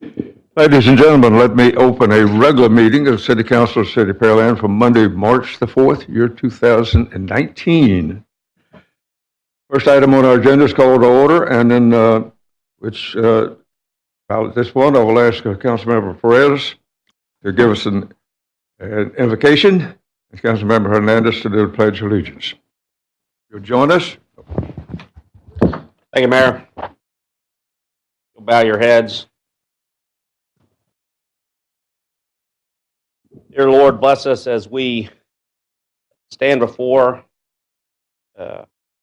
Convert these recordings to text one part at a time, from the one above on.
Ladies and gentlemen, let me open a regular meeting of City Council of City of Pearland for Monday, March the 4th, year 2019. First item on our agenda is called to order, and then at this point, I will ask Councilmember Perez to give us an invocation, and Councilmember Hernandez to do the Pledge of Allegiance. You'll join us. Thank you, Mayor. You'll bow your heads. Dear Lord, bless us as we stand before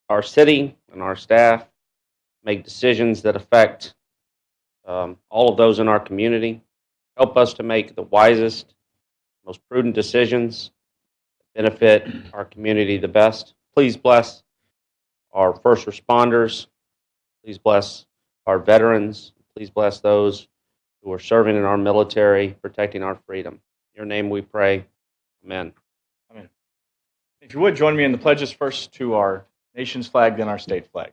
our city and our staff, make decisions that affect all of those in our community. Help us to make the wisest, most prudent decisions that benefit our community the best. Please bless our first responders. Please bless our veterans. Please bless those who are serving in our military, protecting our freedom. In your name we pray. Amen. Amen. If you would, join me in the pledges first to our nation's flag, then our state flag.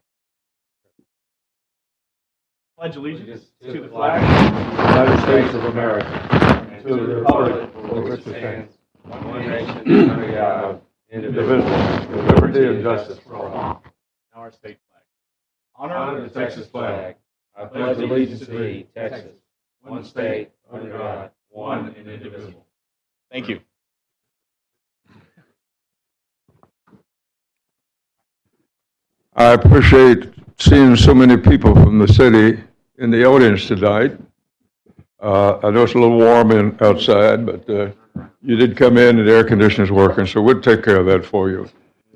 Pledge allegiance to the flag of the United States of America, and to the republic for which it stands, one nation, under God, indivisible, with liberty and justice for all. Now our state flag. Honor the Texas flag. I pledge allegiance to thee, Texas, one state, under God, one and indivisible. Thank you. I appreciate seeing so many people from the city in the audience tonight. I know it's a little warm outside, but you did come in and the air conditioner's working, so we'll take care of that for you.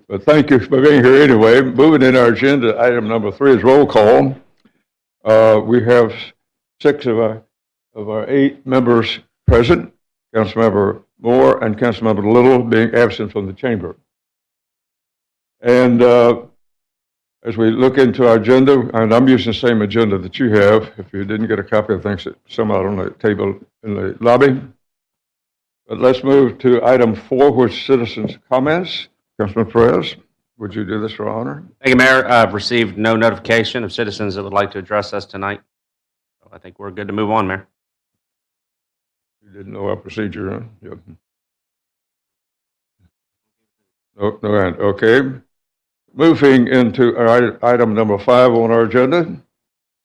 But thank you for being here anyway. Moving in our agenda, item number 3 is roll call. We have 6 of our 8 members present, Councilmember Moore and Councilmember Little being absent from the chamber. And as we look into our agenda, and I'm using the same agenda that you have. If you didn't get a copy, I think it's somewhere on the table in the lobby. But let's move to item 4, which is citizens' comments. Councilman Perez, would you do this for honor? Thank you, Mayor. I've received no notification of citizens that would like to address us tonight. So I think we're good to move on, Mayor. You didn't know our procedure, huh? Yep. No hand. Okay. Moving into our item number 5 on our agenda,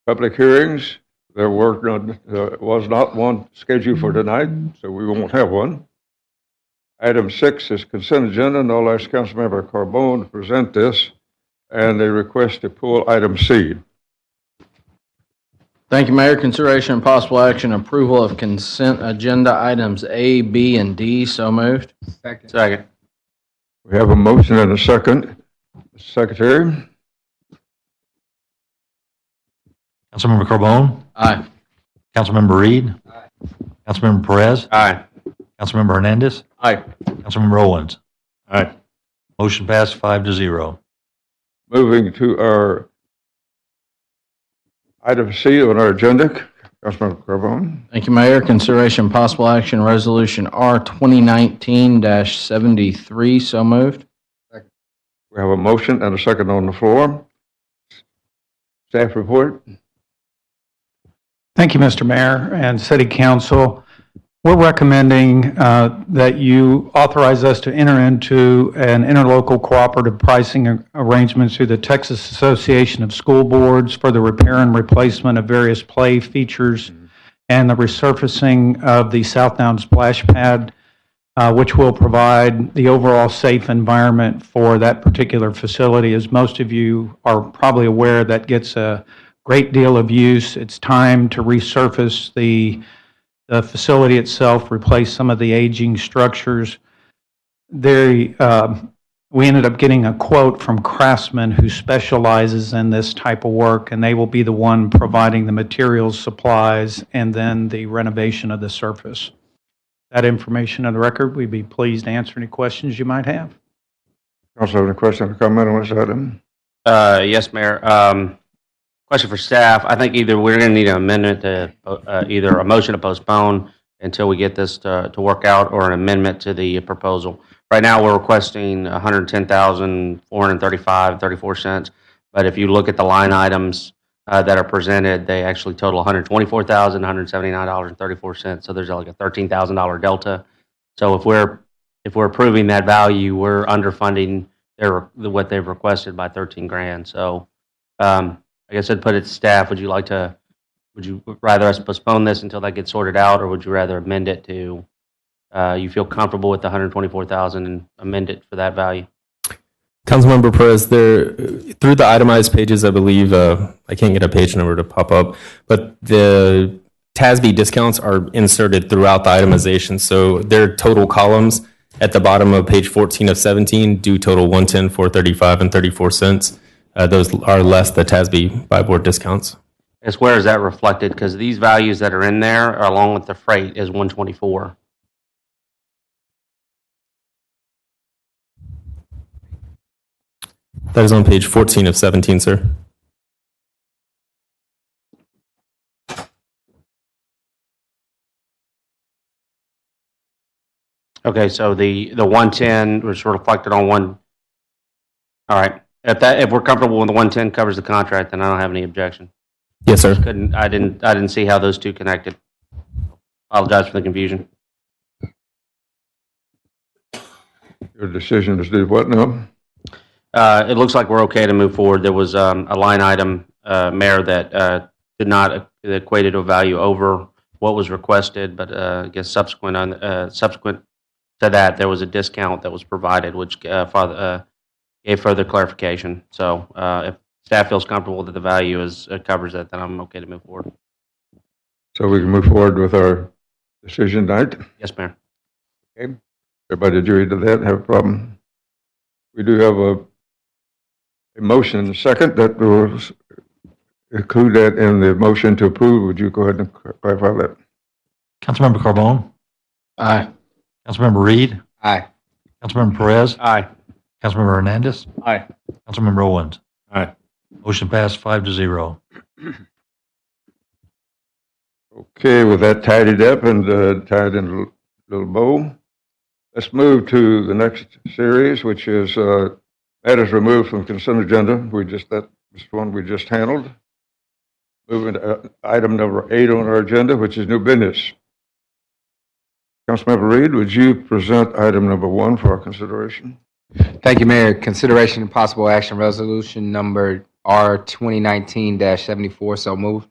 public hearings. There was not one scheduled for tonight, so we won't have one. Item 6 is consent agenda, and I'll ask Councilmember Carbone to present this, and they request to pull item C. Thank you, Mayor. Consideration and possible action, approval of consent agenda items A, B, and D. So moved. Second. We have a motion and a second. Secretary? Councilmember Carbone? Aye. Councilmember Reed? Aye. Councilmember Perez? Aye. Councilmember Hernandez? Aye. Councilmember Owens? Aye. Motion passed 5-0. Moving to our item C on our agenda, Councilmember Carbone. Thank you, Mayor. Consideration and possible action, resolution R 2019-73. So moved. We have a motion and a second on the floor. Staff report. Thank you, Mr. Mayor and City Council. We're recommending that you authorize us to enter into an interlocal cooperative pricing arrangements through the Texas Association of School Boards for the repair and replacement of various play features and the resurfacing of the Southdown splash pad, which will provide the overall safe environment for that particular facility. As most of you are probably aware, that gets a great deal of use. It's time to resurface the facility itself, replace some of the aging structures. We ended up getting a quote from Craftsman, who specializes in this type of work, and they will be the one providing the materials, supplies, and then the renovation of the surface. That information on the record, we'd be pleased to answer any questions you might have. Also, have any question or comment on this item? Yes, Mayor. Question for staff. I think either we're going to need an amendment to either a motion to postpone until we get this to work out, or an amendment to the proposal. Right now, we're requesting $110,435.34. But if you look at the line items, that are presented, they actually total $124,179.34. So there's like a $13,000 delta. So if we're approving that value, we're underfunding what they've requested by 13 grand. So I guess I'd put it to staff. Would you rather us postpone this until that gets sorted out, or would you rather amend it to you feel comfortable with the 124,000 and amend it for that value? Councilmember Perez, through the itemized pages, I believe, I can't get a page number to pop up, but the TASB discounts are inserted throughout the itemization. So their total columns at the bottom of page 14 of 17 do total 110, 435, and 34 cents. Those are less the TASB buy board discounts. As where is that reflected? Because these values that are in there, along with the freight, is 124. That is on page 14 of 17, sir. Okay, so the 110 was reflected on one. All right. If we're comfortable with the 110 covers the contract, then I don't have any objection. Yes, sir. I didn't see how those two connected. Apologize for the confusion. Your decision is to do what now? It looks like we're okay to move forward. There was a line item, Mayor, that did not equate to a value over what was requested, but I guess subsequent to that, there was a discount that was provided, which gave further clarification. So if staff feels comfortable that the value covers that, then I'm okay to move forward. So we can move forward with our decision tonight? Yes, Mayor. Okay. Everybody agree to that? Have a problem? We do have a motion second that will include that in the motion to approve. Would you go ahead and clarify that? Councilmember Carbone? Aye. Councilmember Reed? Aye. Councilmember Perez? Aye. Councilmember Hernandez? Aye. Councilmember Owens? Aye. Motion passed 5-0. Okay, with that tidied up and tied in a little bow, let's move to the next series, which is matters removed from consent agenda. This one we just handled. Moving to item number 8 on our agenda, which is new business. Councilmember Reed, would you present item number 1 for our consideration? Thank you, Mayor. Consideration and possible action resolution number R 2019-74. So moved.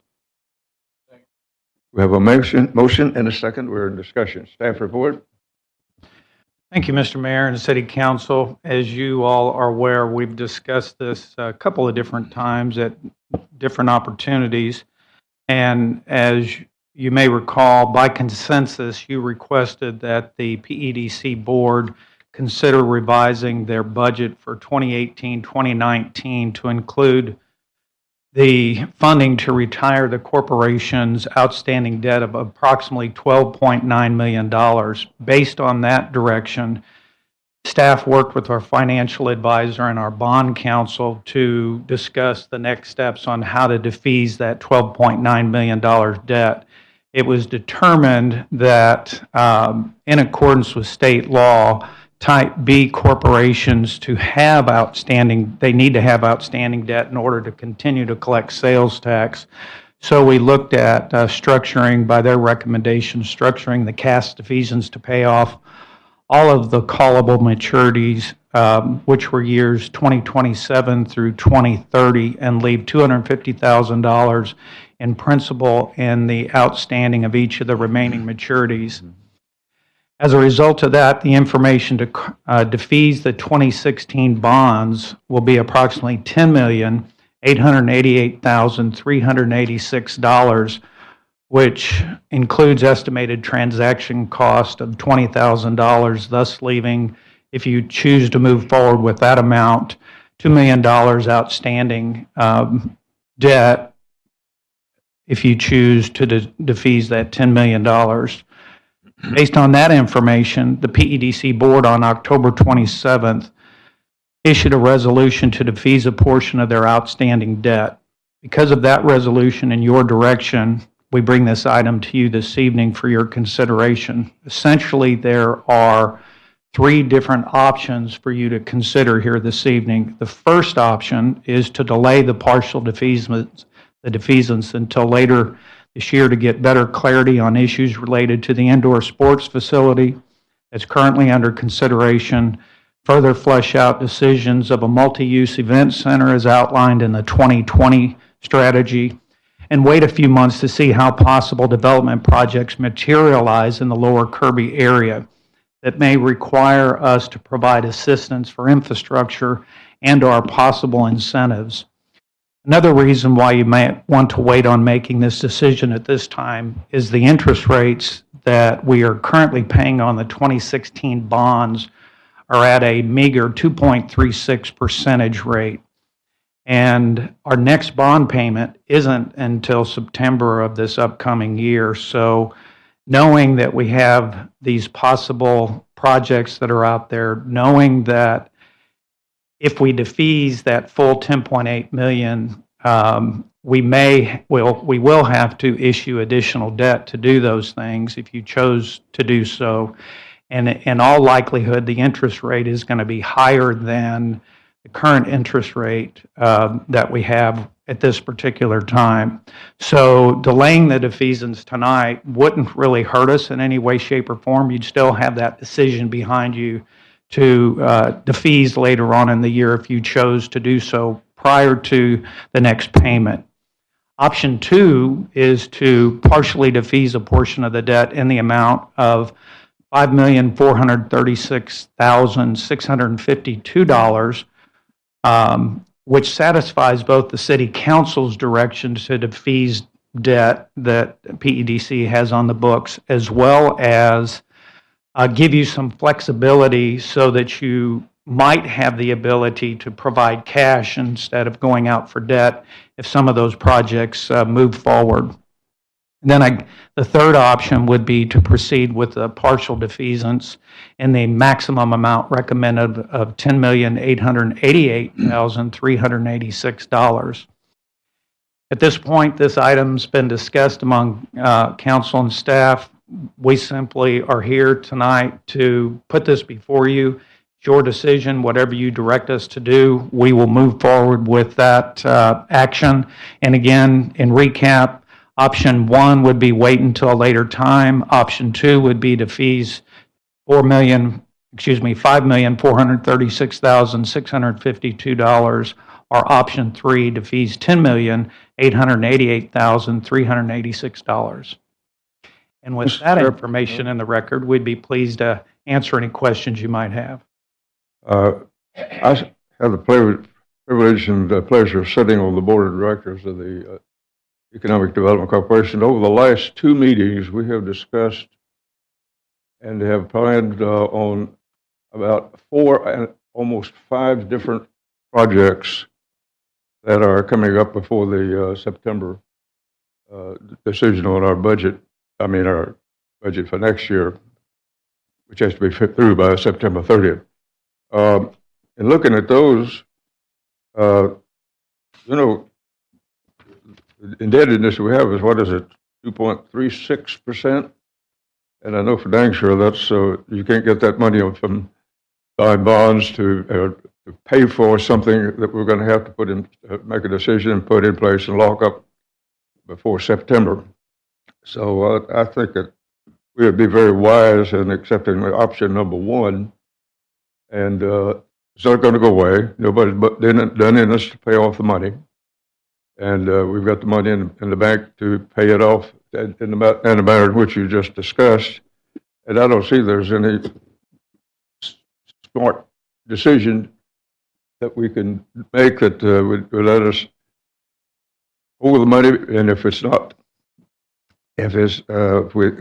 We have a motion and a second. We're in discussion. Staff report. Thank you, Mr. Mayor and City Council. As you all are aware, we've discussed this a couple of different times at different opportunities. And as you may recall, by consensus, you requested that the PEDC board consider revising their budget for 2018-2019 to include the funding to retire the corporation's outstanding debt of approximately $12.9 million. Based on that direction, staff worked with our financial advisor and our bond counsel to discuss the next steps on how to defease that $12.9 million debt. It was determined that in accordance with state law, Type B corporations to have they need to have outstanding debt in order to continue to collect sales tax. So we looked at structuring, by their recommendation, structuring the cash defeasance to pay off all of the callable maturities, which were years 2027 through 2030, and leave $250,000 in principal in the outstanding of each of the remaining maturities. As a result of that, the information to defease the 2016 bonds will be approximately $10,888,386, which includes estimated transaction cost of $20,000, thus leaving, if you choose to move forward with that amount, $2 million outstanding debt if you choose to defease that $10 million. Based on that information, the PEDC board on October 27th issued a resolution to defease a portion of their outstanding debt. Because of that resolution and your direction, we bring this item to you this evening for your consideration. Essentially, there are 3 different options for you to consider here this evening. The first option is to delay the partial defeasance the defeasance until later this year to get better clarity on issues related to the indoor sports facility that's currently under consideration, further flesh out decisions of a multi-use event center as outlined in the 2020 strategy, and wait a few months to see how possible development projects materialize in the lower Kirby area that may require us to provide assistance for infrastructure and/or possible incentives. Another reason why you may want to wait on making this decision at this time is the interest rates that we are currently paying on the 2016 bonds are at a meager 2.36 percentage rate. And our next bond payment isn't until September of this upcoming year. So knowing that we have these possible projects that are out there, knowing that if we defease that full 10.8 million, we will have to issue additional debt to do those things if you chose to do so. And in all likelihood, the interest rate is going to be higher than the current interest rate that we have at this particular time. So delaying the defeasance tonight wouldn't really hurt us in any way, shape, or form. You'd still have that decision behind you to defease later on in the year if you chose to do so prior to the next payment. Option 2 is to partially defease a portion of the debt in the amount of $5,436,652, which satisfies both the City Council's direction to defease debt that PEDC has on the books, as well as give you some flexibility so that you might have the ability to provide cash instead of going out for debt if some of those projects move forward. And then the third option would be to proceed with a partial defeasance in the maximum amount recommended of $10,888,386. At this point, this item's been discussed among council and staff. We simply are here tonight to put this before you. It's your decision, whatever you direct us to do, we will move forward with that action. And again, in recap, option 1 would be wait until a later time. Option 2 would be defease $5,436,652, or option 3, defease $10,888,386. And with that information in the record, we'd be pleased to answer any questions you might have. I have the privilege and the pleasure of sitting on the board of directors of the Economic Development Corporation. Over the last 2 meetings, we have discussed and have planned on about 4 and almost 5 different projects that are coming up before the September decision on our budget. I mean, our budget for next year, which has to be fit through by September 30th. And looking at those, you know, the indebtedness we have is, what is it, 2.36%? And I know for dang sure that's, you can't get that money from buying bonds to pay for something that we're going to have to put in, make a decision and put in place and lock up before September. So I think that we would be very wise in accepting option number 1. And it's not going to go away. Nobody's done in us to pay off the money. And we've got the money in the bank to pay it off in the manner in which you just discussed. And I don't see there's any smart decision that we can make that would let us hold the money. And if it's not, if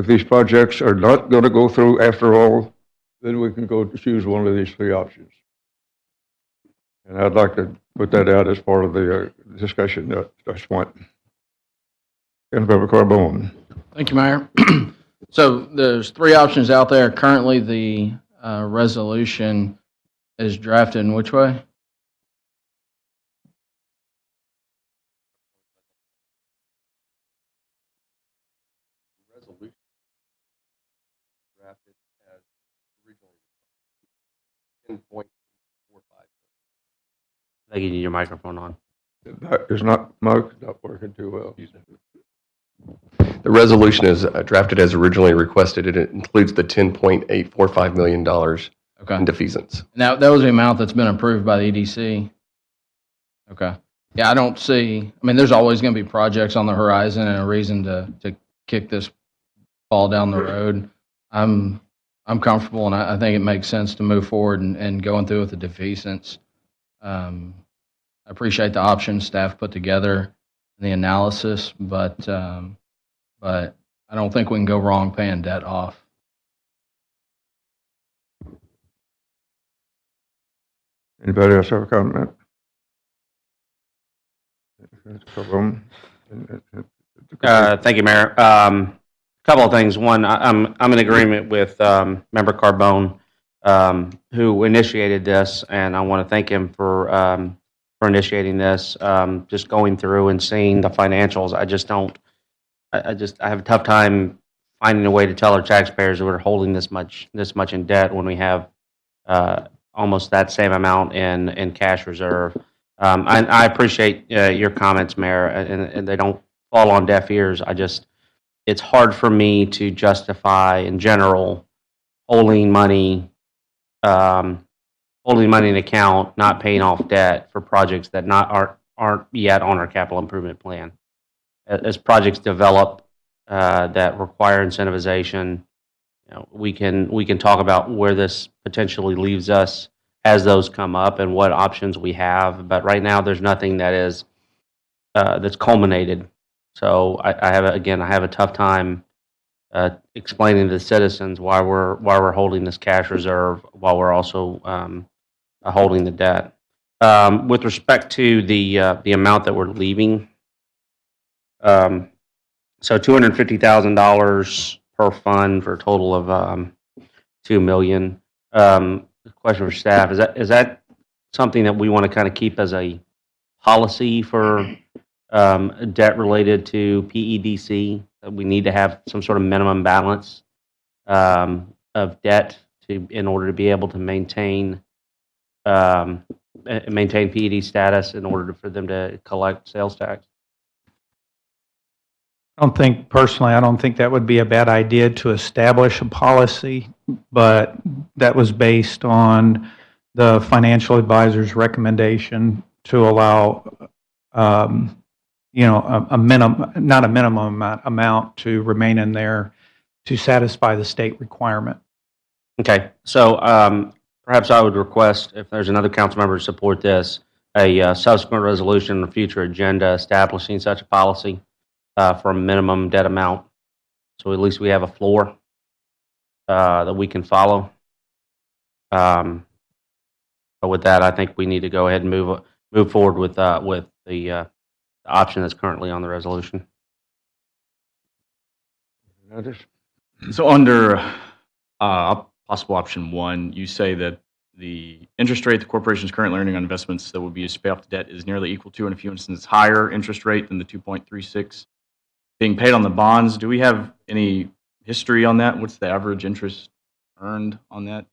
these projects are not going to go through after all, then we can go to choose one of these 3 options. And I'd like to put that out as part of the discussion at this point. Councilmember Carbone. Thank you, Mayor. So there's 3 options out there. Currently, the resolution is drafted in which way? Resolution drafted as originally 10.45. I think you need your microphone on. That is not, Mark, not working too well. The resolution is drafted as originally requested. It includes the $10.845 million Okay. in defeasance. Now, that was the amount that's been approved by the EDC? Okay. Yeah, I don't see, I mean, there's always going to be projects on the horizon and a reason to kick this ball down the road. I'm comfortable, and I think it makes sense to move forward and going through with the defeasance. I appreciate the options staff put together, and the analysis, but I don't think we can go wrong paying debt off. Anybody else have a comment? Thank you, Mayor. Couple of things. One, I'm in agreement with Member Carbone, who initiated this, and I want to thank him for initiating this. Just going through and seeing the financials, I have a tough time finding a way to tell our taxpayers that we're holding this much in debt when we have almost that same amount in cash reserve. I appreciate your comments, Mayor, and they don't fall on deaf ears. It's hard for me to justify, in general, holding money in account, not paying off debt for projects that aren't yet on our capital improvement plan. As projects develop that require incentivization, we can talk about where this potentially leaves us as those come up and what options we have. But right now, there's nothing that's culminated. So I have a tough time explaining to the citizens why we're holding this cash reserve while we're also holding the debt. With respect to the amount that we're leaving, so $250,000 per fund for a total of $2 million. Question for staff: is that something that we want to kind of keep as a policy for debt related to PEDC? We need to have some sort of minimum balance of debt in order to be able to maintain PED status in order for them to collect sales tax. I don't think that would be a bad idea to establish a policy, but that was based on the financial advisor's recommendation to allow, a minimum, not a minimum amount to remain in there to satisfy the state requirement. Okay, so perhaps I would request, if there's another council member to support this, a subsequent resolution on the future agenda establishing such a policy for a minimum debt amount. So at least we have a floor that we can follow. But with that, I think we need to go ahead and move forward with the option that's currently on the resolution. So under possible option 1, you say that the interest rate the corporation is currently earning on investments that would be used to pay off the debt is nearly equal to, in a few instances, higher interest rate than the 2.36 being paid on the bonds. Do we have any history on that? What's the average interest earned on that?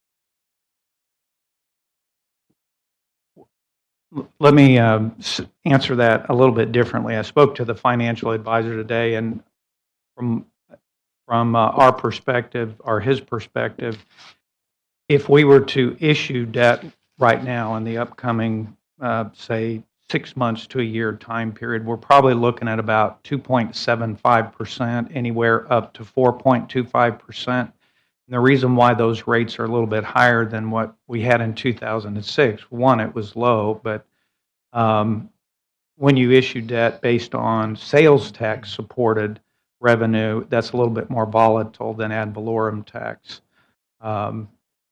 Let me answer that a little bit differently. I spoke to the financial advisor today, and from our perspective, or his perspective, if we were to issue debt right now in the upcoming, say, 6 months to a year time period, we're probably looking at about 2.75%, anywhere up to 4.25%. And the reason why those rates are a little bit higher than what we had in 2006, one, it was low, but when you issue debt based on sales tax supported revenue, that's a little bit more volatile than ad valorem tax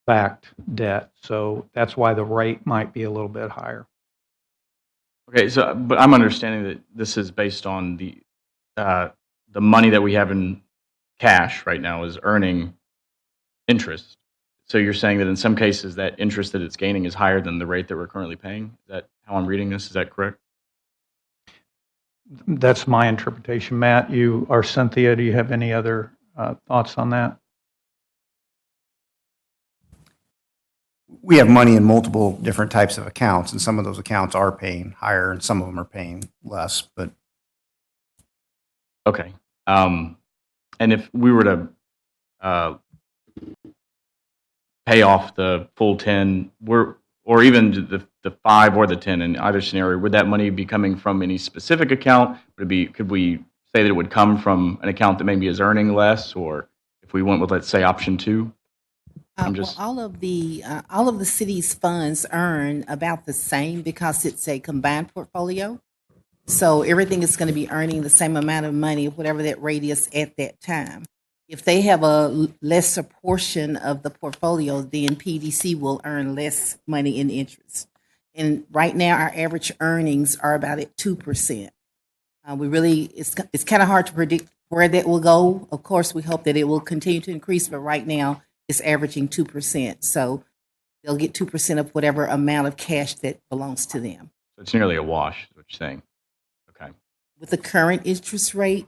backed debt. So that's why the rate might be a little bit higher. Okay, so but I'm understanding that this is based on the money that we have in cash right now is earning interest. So you're saying that in some cases that interest that it's gaining is higher than the rate that we're currently paying? Is that how I'm reading this? Is that correct? That's my interpretation. Matt, you or Cynthia, do you have any other thoughts on that? we have money in multiple different types of accounts, and some of those accounts are paying higher, and some of them are paying less. But Okay. And if we were to pay off the full 10, or even the 5 or the 10 in either scenario, would that money be coming from any specific account? Could we say that it would come from an account that maybe is earning less, or if we went with, let's say, option 2? I'm just, All of the city's funds earn about the same because it's a combined portfolio. So everything is going to be earning the same amount of money, whatever that rate is at that time. If they have a lesser portion of the portfolio, then PDC will earn less money in interest. And right now, our average earnings are about at 2%. It's kind of hard to predict where that will go. Of course, we hope that it will continue to increase, but right now it's averaging 2%. So they'll get 2% of whatever amount of cash that belongs to them. it's nearly a wash, is what you're saying. Okay. With the current interest rate,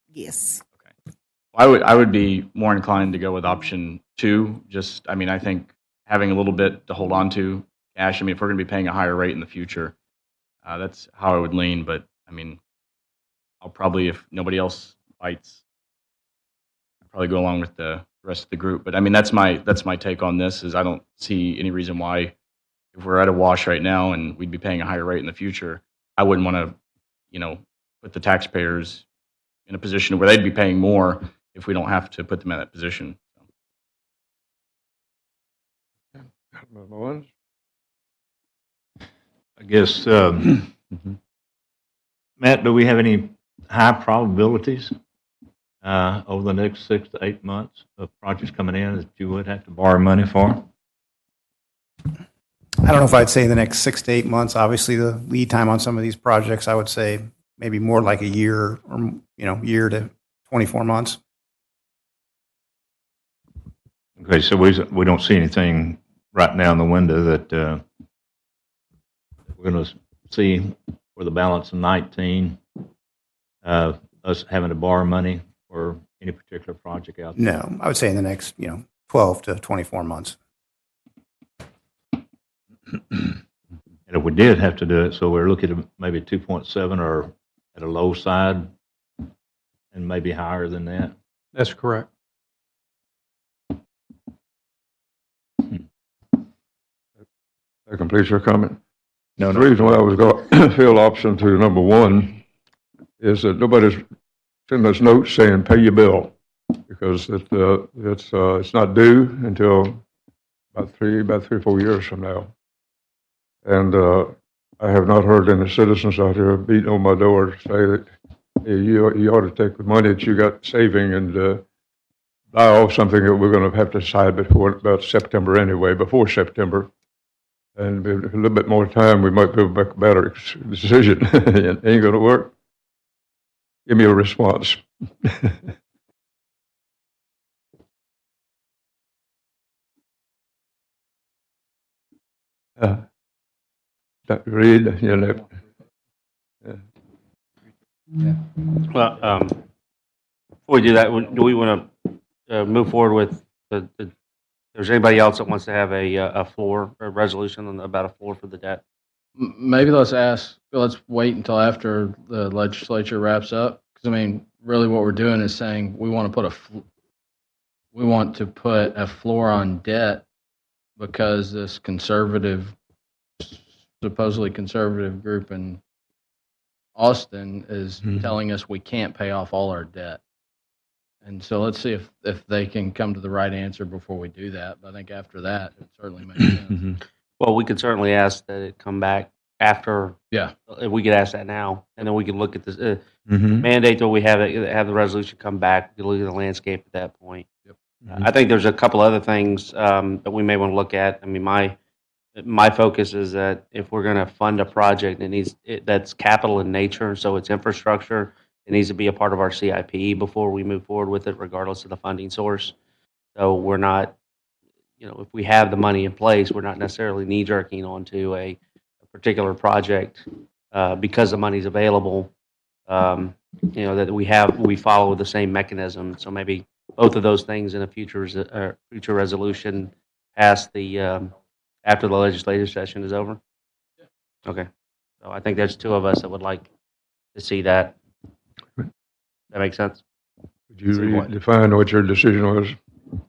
yes. Okay. I would be more inclined to go with option 2. I think having a little bit to hold on to cash. If we're going to be paying a higher rate in the future, that's how I would lean. But I'll probably, if nobody else bites, I'll probably go along with the rest of the group. But that's my take on this. Is I don't see any reason why, if we're at a wash right now and we'd be paying a higher rate in the future, I wouldn't want to, put the taxpayers in a position where they'd be paying more if we don't have to put them in that position. Councilmember Owens? I guess, Matt, do we have any high probabilities over the next 6 to 8 months of projects coming in that you would have to borrow money for? I don't know if I'd say the next 6 to 8 months. Obviously, the lead time on some of these projects, I would say maybe more like a year, or year to 24 months. Okay, so we don't see anything right now in the window that we're going to see for the balance of 19, us having to borrow money for any particular project out there? No, I would say in the next 12 to 24 months. And if we did have to do it, so we're looking at maybe 2.7 or at a low side and maybe higher than that? That's correct. That completes your comment? No, The reason why I was going to fill option to number 1 is that nobody's sending us notes saying pay your bill, because it's not due until about 3 or 4 years from now. And I have not heard any citizens out here beating on my door to say that, hey, you ought to take the money that you got saving and buy off something that we're going to have to decide before about September anyway, before September. And with a little bit more time, we might be able to make a better decision. It ain't going to work. Give me a response. Dr. Reed, you know. Well, before we do that, do we want to move forward with if there's anybody else that wants to have a floor, a resolution about a floor for the debt? Maybe let's wait until after the legislature wraps up. Because really what we're doing is saying we want to put a floor on debt because this supposedly conservative group in Austin is telling us we can't pay off all our debt. And so let's see if they can come to the right answer before we do that. But I think after that, it certainly makes sense. Well, we could certainly ask that it come back after. Yeah. If we could ask that now, and then we could look at this mandate that we have the resolution come back. We could look at the landscape at that point. Yep. I think there's a couple other things that we may want to look at. My focus is that if we're going to fund a project, that's capital in nature, so it's infrastructure. It needs to be a part of our CIP before we move forward with it, regardless of the funding source. So we're not, if we have the money in place, we're not necessarily knee-jerking onto a particular project because the money's available. That we follow the same mechanism. So maybe both of those things in a future resolution past the, after the legislative session is over? Okay. So I think there's two of us that would like to see that. That makes sense? Could you define what your decision was?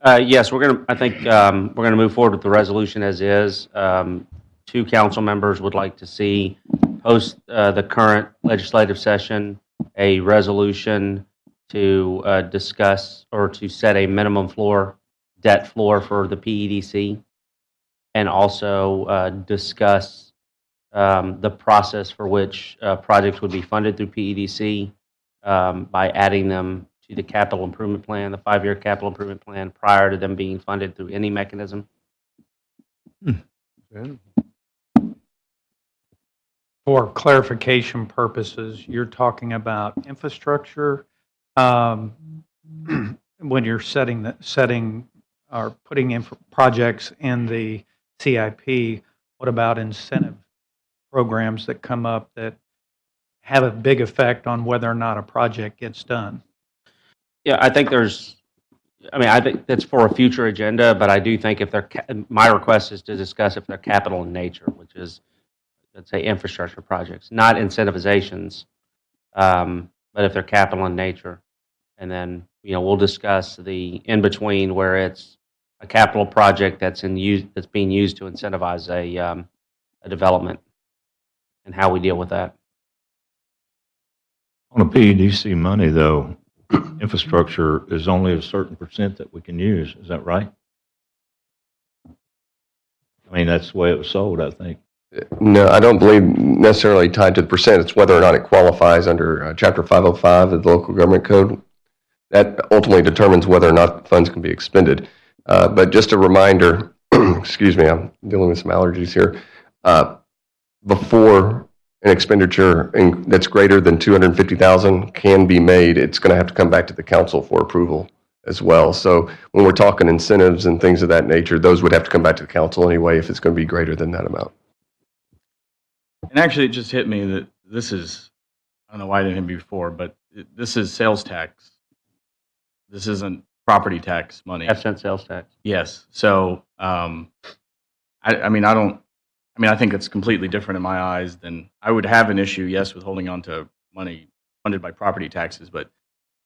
Yes, I think, we're gonna move forward with the resolution as is. Two council members would like to see, post, the current legislative session, a resolution to, discuss or to set a minimum debt floor for the PEDC, and also, discuss, the process for which, projects would be funded through PEDC, by adding them to the capital improvement plan, the 5-year capital improvement plan, prior to them being funded through any mechanism. Okay. For clarification purposes, you're talking about infrastructure. When you're setting or putting in projects in the CIP, what about incentive programs that come up that have a big effect on whether or not a project gets done? Yeah, I think I think that's for a future agenda, but I do think if my request is to discuss if they're capital in nature, which is, let's say, infrastructure projects, not incentivizations, but if they're capital in nature. And then, we'll discuss the in-between where it's a capital project that's being used to incentivize a development, and how we deal with that. On the PEDC money, though, infrastructure is only a certain percent that we can use. Is that right? I mean, that's the way it was sold, I think. No, I don't believe necessarily tied to the percent. It's whether or not it qualifies under Chapter 505 of the Local Government Code. That ultimately determines whether or not funds can be expended. But just a reminder, excuse me, I'm dealing with some allergies here. Before an expenditure that's greater than $250,000 can be made, it's going to have to come back to the council for approval as well. So when we're talking incentives and things of that nature, those would have to come back to the council anyway if it's going to be greater than that amount. And actually, it just hit me that this is, I don't know why I didn't hit me before, but this is sales tax. This isn't property tax money. F-cent sales tax. Yes. So, I think it's completely different in my eyes than, I would have an issue, yes, with holding on to money funded by property taxes, but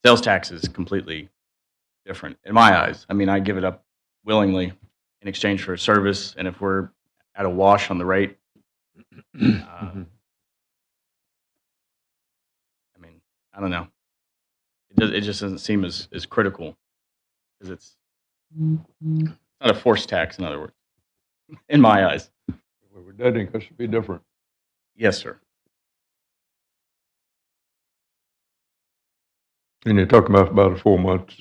sales tax is completely different in my eyes. I give it up willingly in exchange for a service, and if we're at a wash on the rate, I don't know. It just doesn't seem as critical, because it's not a forced tax, in other words, in my eyes. If we're debting, it should be different. Yes, sir. And you're talking about a 4 month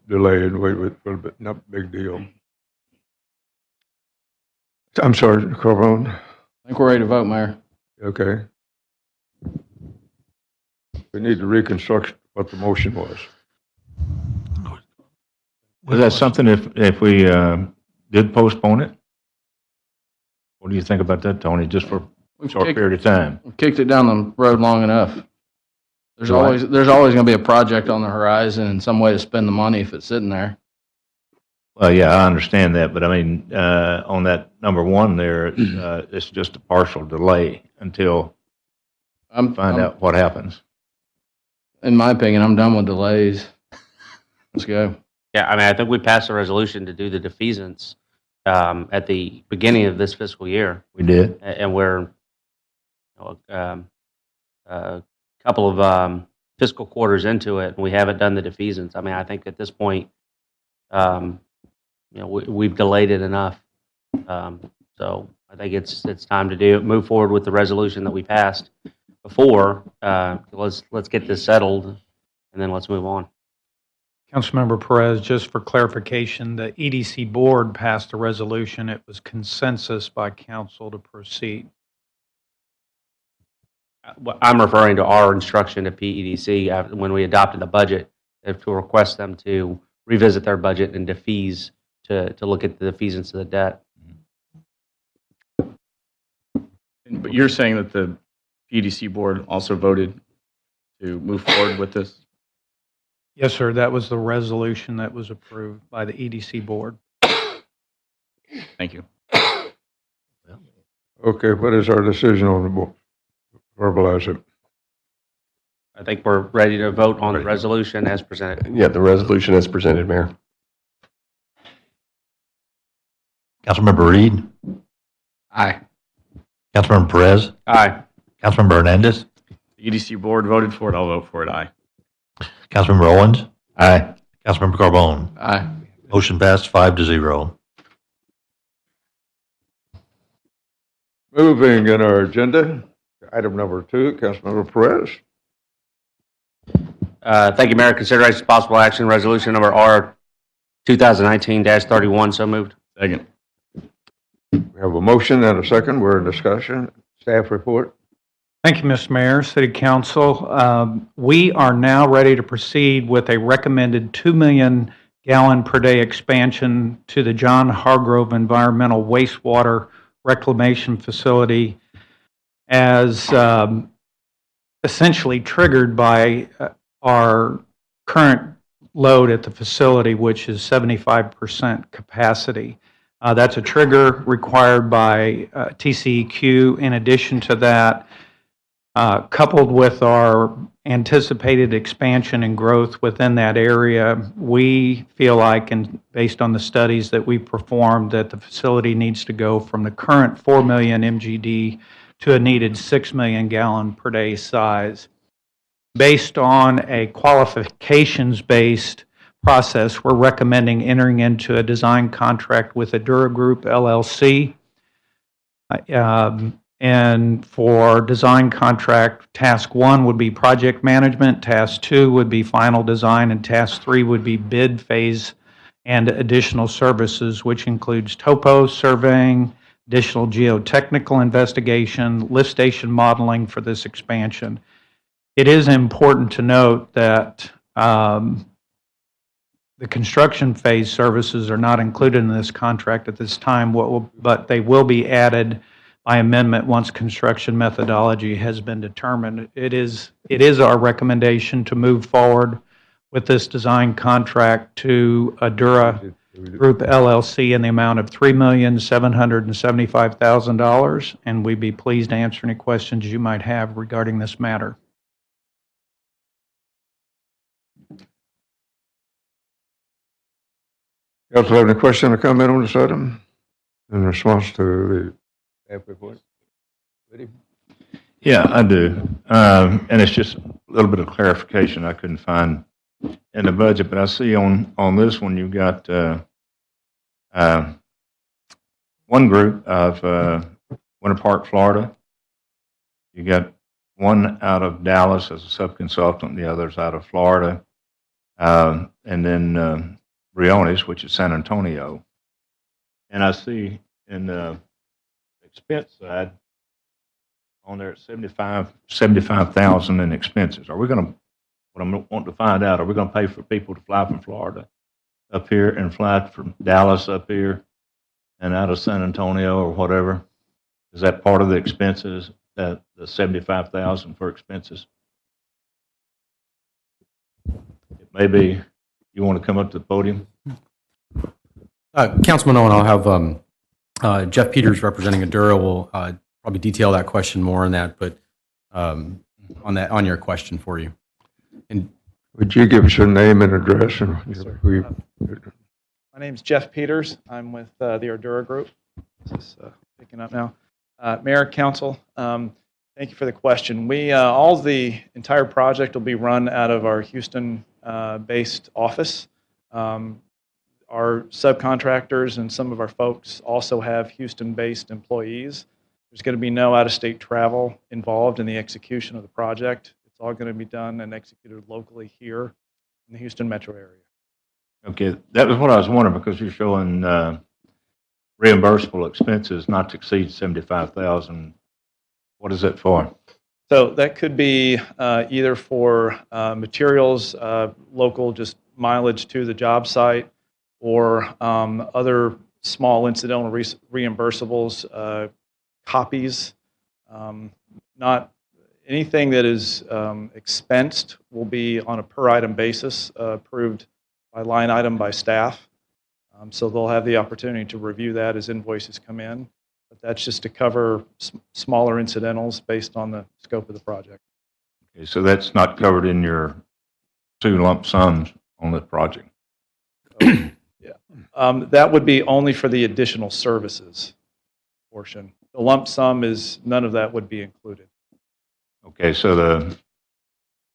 delay and wait with a little bit, not a big deal. I'm sorry, Carbone. I think we're ready to vote, Mayor. Okay. We need to reconstruct what the motion was. Was that something if we did postpone it? What do you think about that, Tony, just for a short period of time? We've kicked it down the road long enough. There's Right. always going to be a project on the horizon and some way to spend the money if it's sitting there. Well, yeah, I understand that, but on that number one there, it's just a partial delay until find out what happens. In my opinion, I'm done with delays. Let's go. Yeah, I think we passed a resolution to do the defeasance at the beginning of this fiscal year, We did. and we're a couple of fiscal quarters into it, and we haven't done the defeasance. I think at this point, we've delayed it enough. So I think it's time to move forward with the resolution that we passed before. Let's get this settled, and then let's move on. Councilmember Perez, just for clarification, the EDC board passed a resolution. It was consensus by council to proceed. I'm referring to our instruction to PEDC when we adopted the budget, to request them to revisit their budget and defease, to look at the defeasance of the debt. But you're saying that the PDC board also voted to move forward with this? Yes, sir. That was the resolution that was approved by the EDC board. Thank you. Okay, what is our decision on the board? Verbalize it. I think we're ready to vote on the resolution as presented. Yeah, the resolution as presented, Mayor. Councilmember Reed, Aye. Councilmember Perez, Aye. Councilmember Hernandez, The EDC board voted for it. I'll vote for it. Aye. Councilmember Owens, Aye. Councilmember Carbone. Aye. Motion passed 5-0. Moving in our agenda, item number 2, Councilmember Perez. Thank you, Mayor. Consideration of possible action, resolution number R 2019-31. So moved. Second. We have a motion and a second. We're in discussion. Staff report. Thank you, Mr. Mayor, City Council. We are now ready to proceed with a recommended 2 million gallon per day expansion to the John Hargrove Environmental Wastewater Reclamation Facility as essentially triggered by our current load at the facility, which is 75% capacity. That's a trigger required by TCEQ. In addition to that, coupled with our anticipated expansion and growth within that area, we feel like, and based on the studies that we performed, that the facility needs to go from the current 4 million MGD to a needed 6 million gallon per day size. Based on a qualifications-based process, we're recommending entering into a design contract with Adura Group LLC. And for design contract, task 1 would be project management, task 2 would be final design, and task 3 would be bid phase and additional services, which includes topo surveying, additional geotechnical investigation, lift station modeling for this expansion. It is important to note that the construction phase services are not included in this contract at this time, but they will be added by amendment once construction methodology has been determined. It is our recommendation to move forward with this design contract to Adura Group LLC in the amount of $3,775,000, and we'd be pleased to answer any questions you might have regarding this matter. Council have any question or comment on this item in response to the staff report? Ready? Yeah, I do. And it's just a little bit of clarification I couldn't find in the budget, but I see on this one, you've got one group of Winter Park, Florida. You got one out of Dallas as a subconsultant, the others out of Florida. And then Briones, which is San Antonio. And I see in the expense side on there at 75,000 in expenses. Are we going to, what I'm wanting to find out, are we going to pay for people to fly from Florida up here and fly from Dallas up here and out of San Antonio or whatever? Is that part of the expenses, that the 75,000 for expenses? Maybe you want to come up to the podium? Councilman Owen, I'll have Jeff Peters representing Adura will probably detail that question more on that, but on your question for you. And Would you give us your name and address and who you? My name's Jeff Peters. I'm with the Adura Group. This is picking up now. Mayor, Council, thank you for the question. The entire project will be run out of our Houston-based office. Our subcontractors and some of our folks also have Houston-based employees. There's going to be no out-of-state travel involved in the execution of the project. It's all going to be done and executed locally here in the Houston metro area. Okay, that was what I was wondering, because you're showing reimbursable expenses not to exceed 75,000. What is that for? So that could be either for materials, local, just mileage to the job site, or other small incidental reimbursables, copies. Not anything that is expensed will be on a per item basis, approved by line item by staff. So they'll have the opportunity to review that as invoices come in. But that's just to cover smaller incidentals based on the scope of the project. Okay, so that's not covered in your 2 lump sums on the project. That would be only for the additional services portion. The lump sum is, none of that would be included. Okay, so the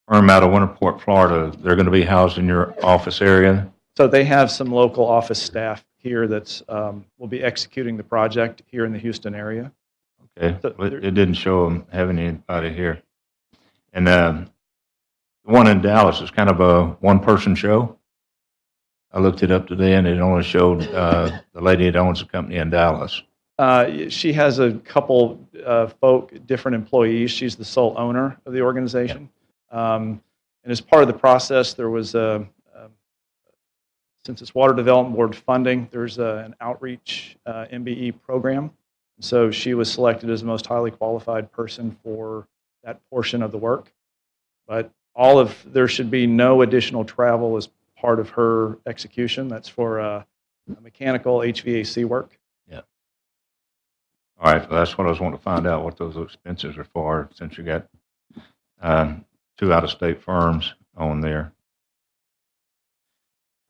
firm out of Winterport, Florida, they're going to be housed in your office area? So they have some local office staff here that's will be executing the project here in the Houston area. Okay, So but it didn't show them having anybody here. And the one in Dallas is kind of a one-person show. I looked it up today, and it only showed the lady that owns the company in Dallas. She has a couple different employees. She's the sole owner of the organization. And as part of the process, there was since it's Water Development Board funding, there's an outreach MBE program. So she was selected as the most highly qualified person for that portion of the work. But there should be no additional travel as part of her execution. That's for mechanical HVAC work. Yeah. All right, well, that's what I was wanting to find out, what those expenses are for, since you got 2 out-of-state firms on there.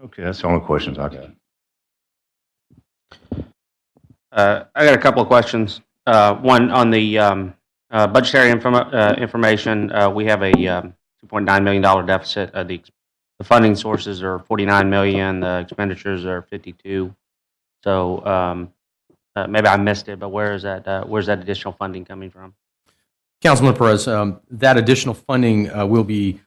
Okay, that's the only questions I got. I got a couple of questions. One on the budgetary information. We have a $2.9 million deficit. The funding sources are $49 million. The expenditures are $52. So maybe I missed it, but where's that additional funding coming from? Councilman Perez, that additional funding will be,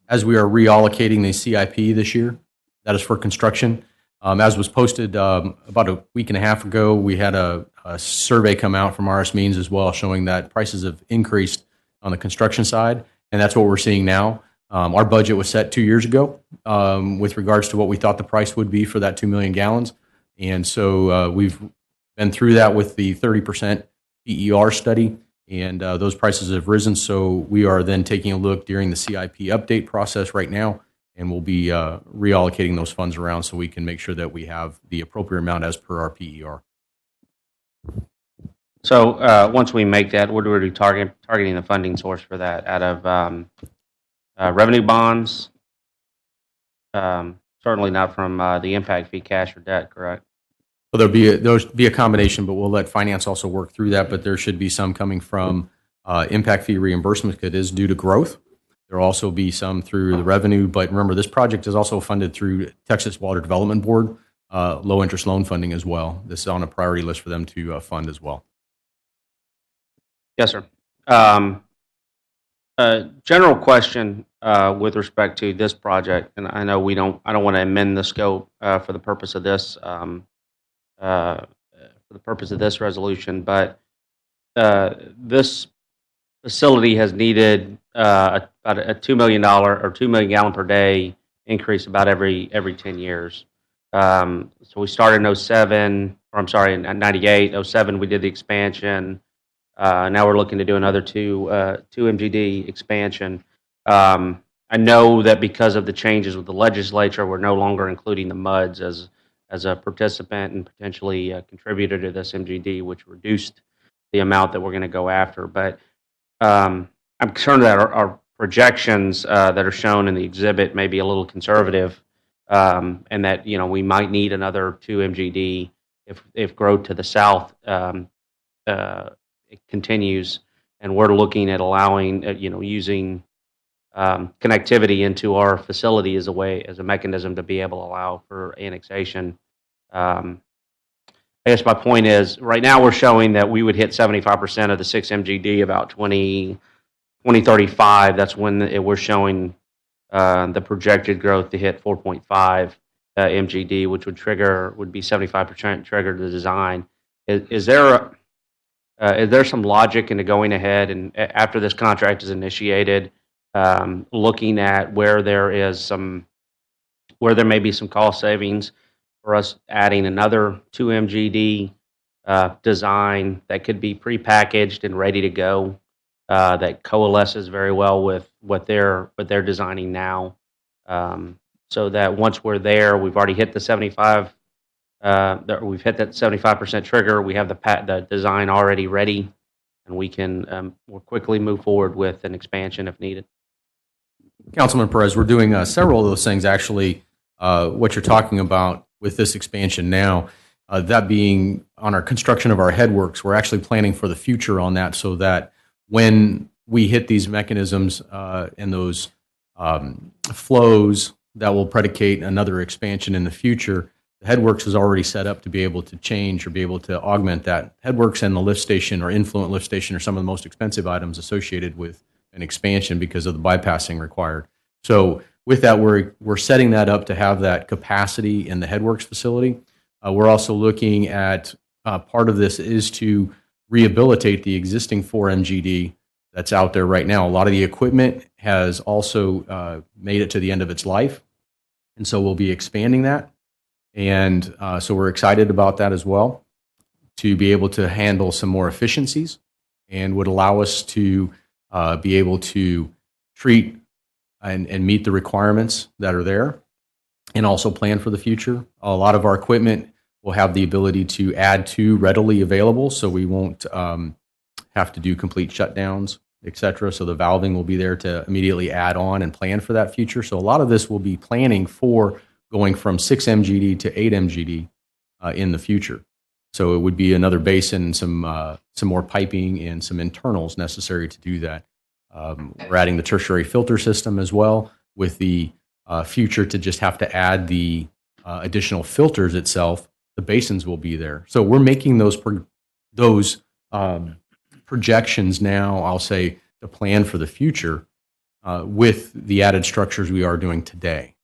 as we are reallocating the CIP this year, that is for construction. As was posted about a week and a half ago, we had a survey come out from RS Means as well, showing that prices have increased on the construction side, and that's what we're seeing now. Our budget was set 2 years ago with regards to what we thought the price would be for that 2 million gallons. And so we've been through that with the 30% PER study, and those prices have risen. So we are then taking a look during the CIP update process right now, and we'll be reallocating those funds around so we can make sure that we have the appropriate amount as per our PER. So once we make that, what are we targeting the funding source for that? Out of revenue bonds? Certainly not from the impact fee, cash, or debt, correct? Well, there'll be a combination, but we'll let finance also work through that. But there should be some coming from impact fee reimbursement that is due to growth. There will also be some through the revenue. But remember, this project is also funded through Texas Water Development Board, low interest loan funding as well. This is on a priority list for them to fund as well. Yes, sir. General question with respect to this project, and I know I don't want to amend the scope for the purpose of this resolution, but this facility has needed about a $2 million or 2 million gallon per day increase about every 10 years. So we started in 07, or I'm sorry, in 98, 07 we did the expansion. Now we're looking to do another 2 MGD expansion. I know that because of the changes with the legislature, we're no longer including the MUDs as a participant and potentially a contributor to this MGD, which reduced the amount that we're going to go after. But I'm concerned that our projections that are shown in the exhibit may be a little conservative, and that we might need another 2 MGD if growth to the south it continues, and we're looking at allowing using connectivity into our facility as a mechanism to be able to allow for annexation. I guess my point is, right now we're showing that we would hit 75% of the 6 MGD about 2035. That's when we're showing the projected growth to hit 4.5 MGD, which would be 75% trigger the design. Is there some logic into going ahead and after this contract is initiated, looking at where there may be some cost savings for us adding another 2 MGD design that could be prepackaged and ready to go, that coalesces very well with what they're designing now, so that once we're there, we've already hit the 75% We've hit that 75% trigger. We have the design already ready, and we can more quickly move forward with an expansion if needed. Councilman Perez, we're doing several of those things, actually. What you're talking about with this expansion now, that being on our construction of our headworks, we're actually planning for the future on that so that when we hit these mechanisms and those flows that will predicate another expansion in the future, the headworks is already set up to be able to change or be able to augment that. Headworks and the lift station or influent lift station are some of the most expensive items associated with an expansion because of the bypassing required. So with that, we're setting that up to have that capacity in the headworks facility. We're also looking at part of this is to rehabilitate the existing 4 MGD that's out there right now. A lot of the equipment has also made it to the end of its life, and so we'll be expanding that. And so we're excited about that as well, to be able to handle some more efficiencies and would allow us to be able to treat and meet the requirements that are there and also plan for the future. A lot of our equipment will have the ability to add to readily available, so we won't have to do complete shutdowns, et cetera. So the valving will be there to immediately add on and plan for that future. So a lot of this will be planning for going from 6 MGD to 8 MGD in the future. So it would be another basin, some more piping and some internals necessary to do that. We're adding the tertiary filter system as well, with the future to just have to add the additional filters itself. The basins will be there. So we're making those projections now, I'll say, to plan for the future with the added structures we are doing today.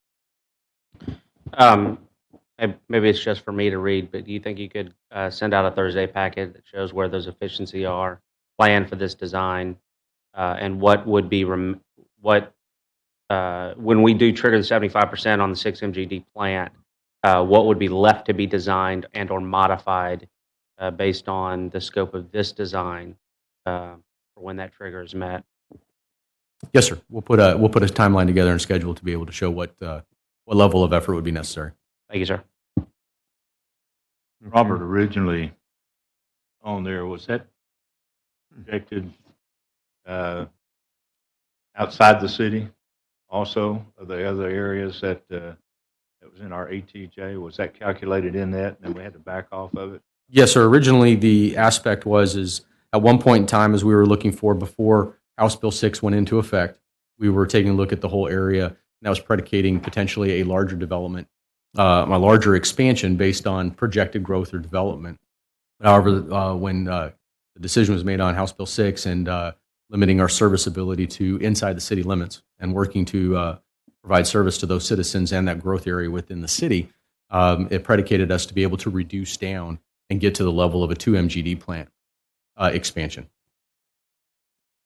Maybe it's just for me to read, but do you think you could send out a Thursday packet that shows where those efficiencies are, plan for this design, and what would be when we do trigger the 75% on the 6 MGD plant, what would be left to be designed and or modified based on the scope of this design for when that trigger is met? Yes, sir. We'll put a timeline together and schedule to be able to show what level of effort would be necessary. Thank you, sir. Robert, originally on there, was that projected outside the city also? Are there other areas that was in our ATJ? Was that calculated in that and then we had to back off of it? Yes, sir. Originally, the aspect is at one point in time, as we were looking for before House Bill 6 went into effect, we were taking a look at the whole area, and that was predicating potentially a larger development, a larger expansion based on projected growth or development. However, when the decision was made on House Bill 6 and limiting our serviceability to inside the city limits and working to provide service to those citizens and that growth area within the city, it predicated us to be able to reduce down and get to the level of a 2 MGD plant expansion.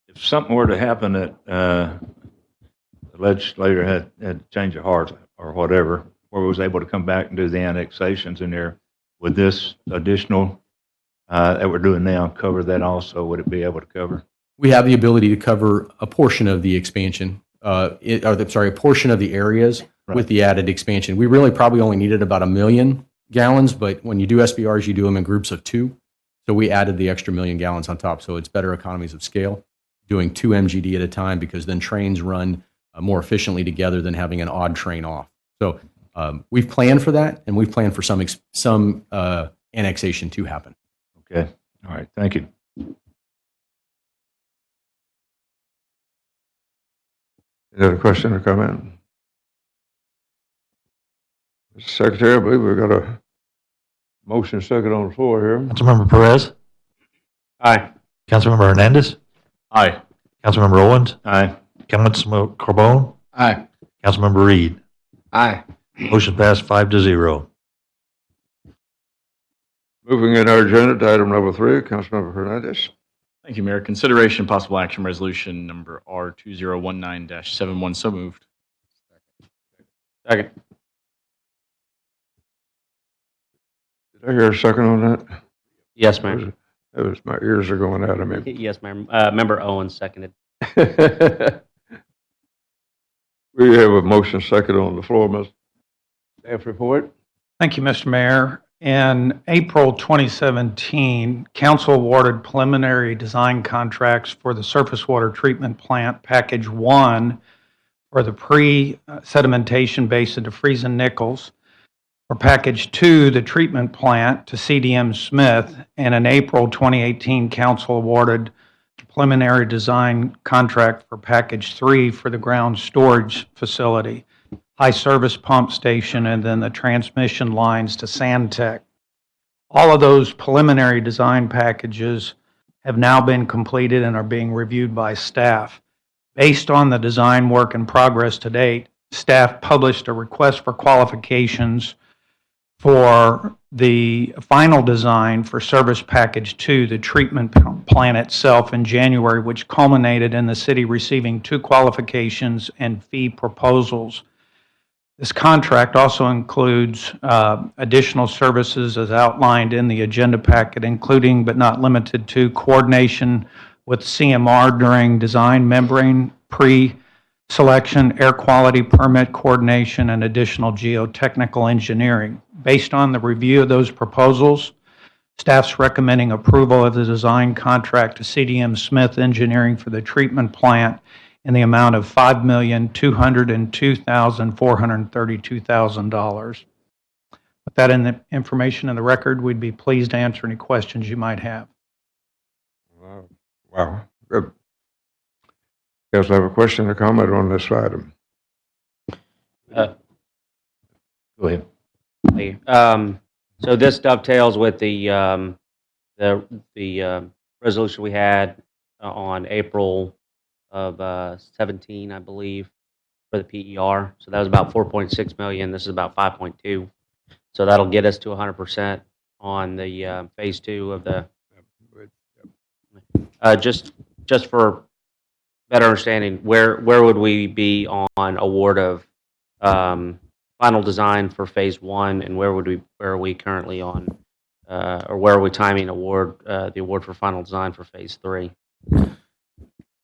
If something were to happen that the legislator had to change of heart or whatever, where we was able to come back and do the annexations in there, would this additional that we're doing now cover that also? Would it be able to cover? We have the ability to cover a portion of the expansion, a portion of the areas with the added expansion. We really probably only needed about 1 million gallons, but when you do SBRs, you do them in groups of 2. So we added the extra 1 million gallons on top. So it's better economies of scale doing 2 MGD at a time, because then trains run more efficiently together than having an odd train off. So we've planned for that, and we've planned for some annexation to happen. Okay. All right. Thank you. Any other question or comment? Mr. Secretary, I believe we've got a motion second on the floor here. Councilmember Perez, Aye. Councilmember Hernandez, Aye. Councilmember Owens, Aye. Councilmember Carbone, Aye. Councilmember Reed. Aye. Motion passed 5-0. Moving in our agenda to item number 3, Councilmember Hernandez. Thank you, Mayor. Consideration possible action resolution number R2019-71. So moved. Second. Did I hear a second on that? Yes, ma'am. That was my ears are going out of me. Yes, ma'am. Member Owens seconded. We have a motion second on the floor, Ms. Staff report. Thank you, Mr. Mayor. In April 2017, council awarded preliminary design contracts for the surface water treatment plant, Package 1, for the pre-sedimentation basin to Friesen Nichols, for Package 2, the treatment plant, to CDM Smith, and in April 2018, council awarded the preliminary design contract for Package 3 for the ground storage facility, high service pump station, and then the transmission lines to Sandtech. All of those preliminary design packages have now been completed and are being reviewed by staff. Based on the design work in progress to date, staff published a request for qualifications for the final design for Service Package 2, the treatment plant itself, in January, which culminated in the city receiving 2 qualifications and fee proposals. This contract also includes additional services as outlined in the agenda packet, including but not limited to coordination with CMR during design, membrane pre-selection, air quality permit coordination, and additional geotechnical engineering. Based on the review of those proposals, staff's recommending approval of the design contract to CDM Smith Engineering for the treatment plant in the amount of $5,202,432,000. With that information in the record, we'd be pleased to answer any questions you might have. Wow, good. Guys, I have a question or comment on this item. Uh, Go ahead. So this dovetails with the resolution we had on April of 17, I believe, for the PER. So that was about 4.6 million. This is about 5.2. So that'll get us to 100% on the phase 2 of the. Just for better understanding, where would we be on award of final design for phase 1, and where are we currently on, or where are we timing the award for final design for phase 3?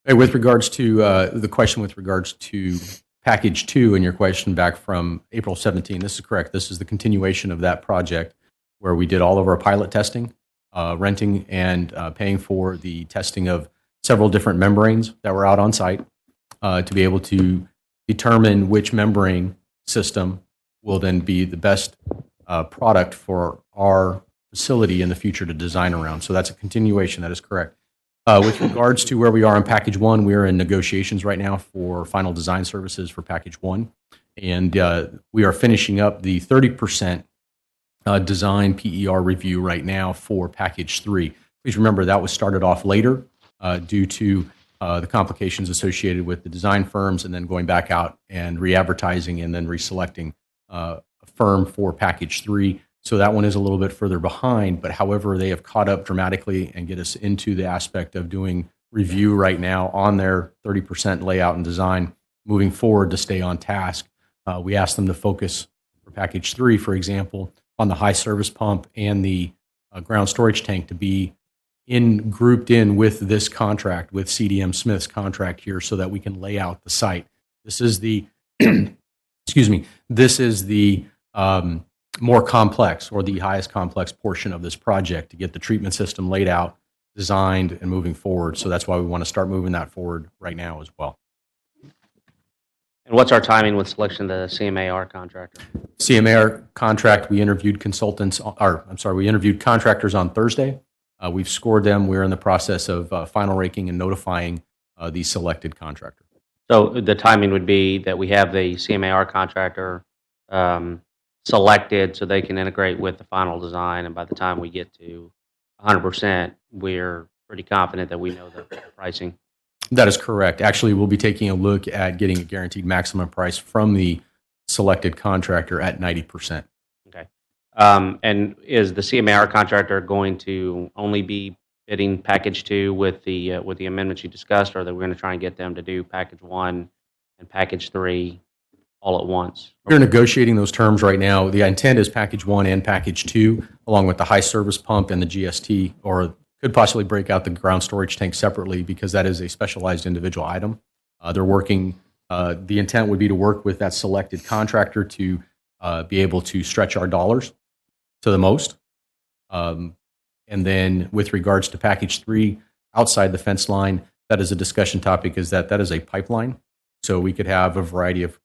Hey, with regards to the question with regards to Package 2 and your question back from April 17, this is correct. This is the continuation of that project where we did all of our pilot testing, renting and paying for the testing of several different membranes that were out on site to be able to determine which membrane system will then be the best product for our facility in the future to design around. So that's a continuation. That is correct. With regards to where we are in Package 1, we are in negotiations right now for final design services for Package 1. And we are finishing up the 30% design PER review right now for Package 3. Please remember that was started off later due to the complications associated with the design firms and then going back out and re-advertising and then reselecting a firm for Package 3. So that one is a little bit further behind, but however, they have caught up dramatically and get us into the aspect of doing review right now on their 30% layout and design moving forward to stay on task. We asked them to focus for Package 3, for example, on the high service pump and the ground storage tank to be grouped in with this contract, with CDM Smith's contract here, so that we can lay out the site. This is the, excuse me, this is the more complex or the highest complex portion of this project to get the treatment system laid out, designed, and moving forward. So that's why we want to start moving that forward right now as well. And what's our timing with selection of the CMAR contractor? CMAR contract, we interviewed we interviewed contractors on Thursday. We've scored them. We're in the process of final ranking and notifying the selected contractor. So the timing would be that we have the CMAR contractor selected so they can integrate with the final design, and by the time we get to 100%, we're pretty confident that we know the pricing. That is correct. Actually, we'll be taking a look at getting a guaranteed maximum price from the selected contractor at 90%. Okay. And is the CMAR contractor going to only be bidding Package 2 with the amendments you discussed, or are we going to try and get them to do Package 1 and Package 3 all at once? We're negotiating those terms right now. The intent is Package 1 and Package 2, along with the high service pump and the GST, or could possibly break out the ground storage tank separately because that is a specialized individual item. They're working, the intent would be to work with that selected contractor to be able to stretch our dollars to the most. And then with regards to package 3, outside the fence line, that is a discussion topic, is that is a pipeline. So we could have a variety of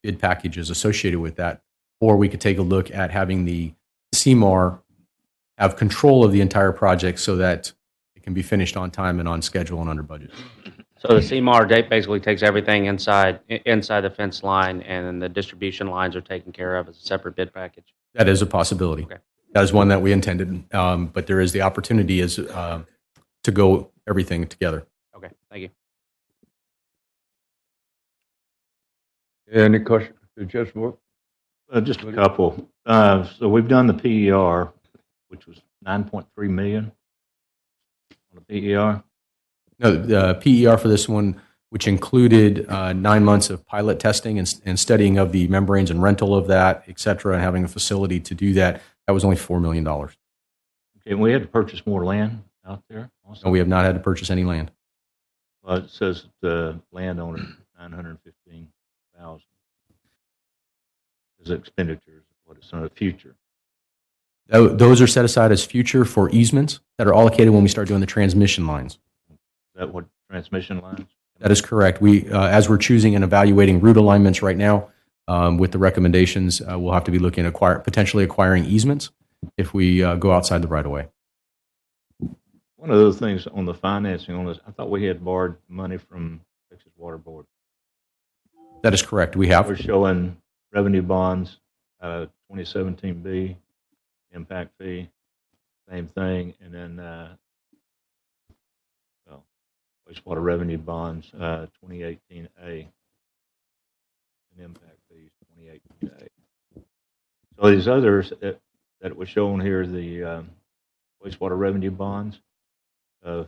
bid packages associated with that, or we could take a look at having the CMAR have control of the entire project so that it can be finished on time and on schedule and under budget. So the CMAR date basically takes everything inside the fence line, and then the distribution lines are taken care of as a separate bid package. That is a possibility. Okay. That is one that we intended, but there is the opportunity to go everything together. Okay, thank you. Any questions? Just more? Just a couple. So we've done the PER, which was 9.3 million on the PER. No, the PER for this one, which included 9 months of pilot testing and studying of the membranes and rental of that, et cetera, and having a facility to do that, that was only $4 million. Okay, and we had to purchase more land out there also? No, we have not had to purchase any land. Well, it says the landowner, 915,000. Is expenditures, what is in the future? Those are set aside as future for easements that are allocated when we start doing the transmission lines. Is that what transmission lines? That is correct. We, as we're choosing and evaluating route alignments right now, with the recommendations, we'll have to be looking at potentially acquiring easements if we go outside the right-of-way. One of those things on the financing on this, I thought we had borrowed money from Texas Water Board. That is correct. We have. We're showing revenue bonds, 2017B, impact fee, same thing, and then wastewater revenue bonds, 2018A, and impact fees, 2018A. So these others that were shown here, the wastewater revenue bonds, I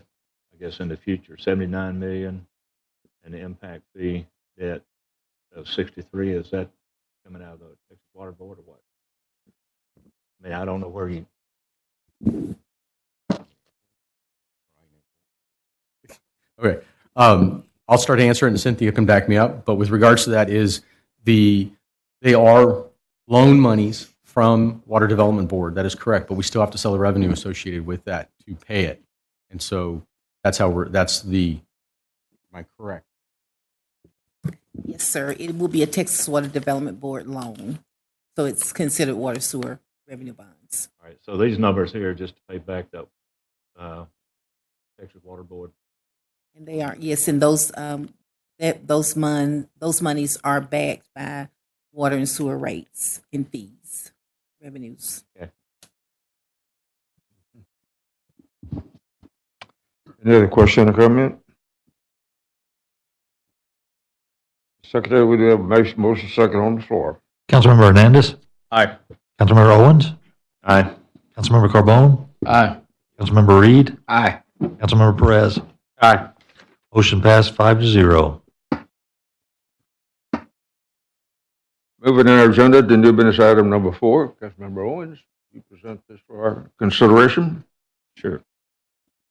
guess in the future, 79 million, and the impact fee debt of 63. Is that coming out of the Texas Water Board or what? I mean, I don't know where you. Okay. I'll start answering, and Cynthia can back me up. But with regards to that, they are loan monies from Water Development Board. That is correct. But we still have to sell the revenue associated with that to pay it. And so that's how am I correct? Yes, sir. It will be a Texas Water Development Board loan. So it's considered water sewer revenue bonds. All right. So these numbers here are just to pay back that Texas Water Board. And they are, yes, and those monies are backed by water and sewer rates and fees, revenues. Okay. Any other question or comment? Secretary, we do have a motion second on the floor. Councilmember Hernandez. Aye. Councilmember Owens. Aye. Councilmember Carbone. Aye. Councilmember Reed. Aye. Councilmember Perez. Aye. Motion passed 5-0. Moving on our agenda to new business item number 4. Councilmember Owens, you present this for our consideration. Sure.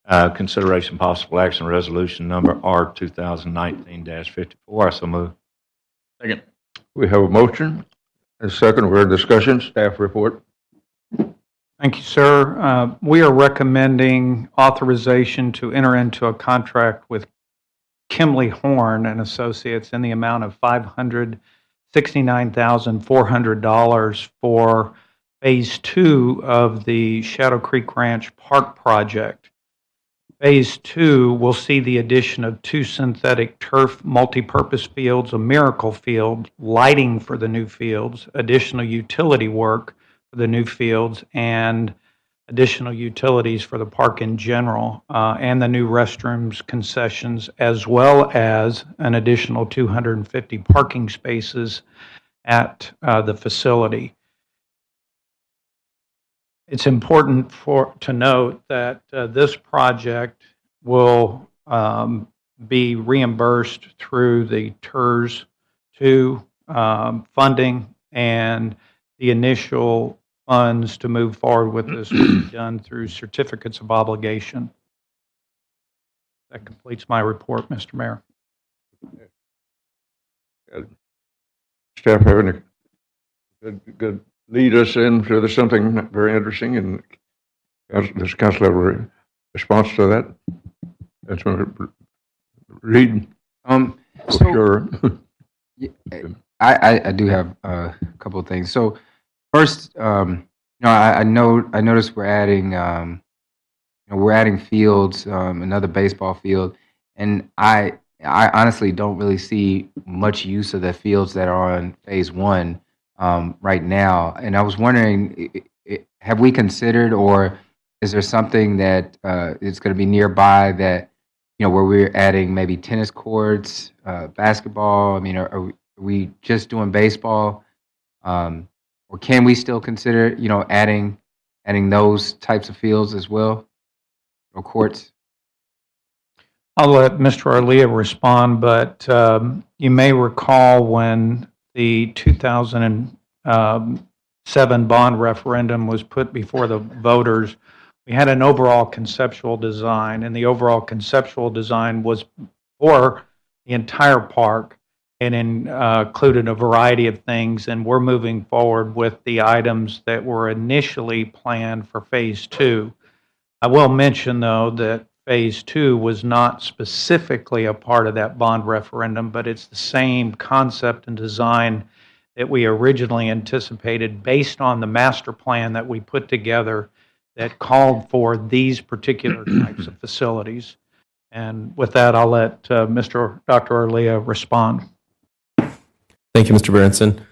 Consideration possible action resolution number R 2019-54. I so move. Second. We have a motion and a second. We're in discussion. Staff report. Thank you, sir. We are recommending authorization to enter into a contract with Kimley Horn and Associates in the amount of $569,400 for Phase 2 of the Shadow Creek Ranch Park project. Phase 2 will see the addition of 2 synthetic turf multipurpose fields, a miracle field, lighting for the new fields, additional utility work for the new fields, and additional utilities for the park in general, and the new restrooms, concessions, as well as an additional 250 parking spaces at the facility. It's important to note that this project will be reimbursed through the TERS 2 funding, and the initial funds to move forward with this will be done through certificates of obligation. That completes my report, Mr. Mayor. Staff have any good lead us into something very interesting, and does council have a response to that? Councilmember Reed, So, for sure. I do have a couple of things. So first, I noticed we're adding, we're adding fields, another baseball field, and I honestly don't really see much use of the fields that are on phase one right now. And I was wondering, have we considered, or is there something that is going to be nearby that, where we're adding maybe tennis courts, basketball? I mean, are we just doing baseball? Or can we still consider, adding those types of fields as well, or courts? I'll let Mr. Arlia respond, but you may recall when the 2007 bond referendum was put before the voters, we had an overall conceptual design, and the overall conceptual design was for the entire park and included a variety of things, and we're moving forward with the items that were initially planned for phase two. I will mention, though, that phase two was not specifically a part of that bond referendum, but it's the same concept and design that we originally anticipated based on the master plan that we put together that called for these particular types of facilities. And with that, I'll let Dr. Arlia respond. Thank you, Mr. Berenson.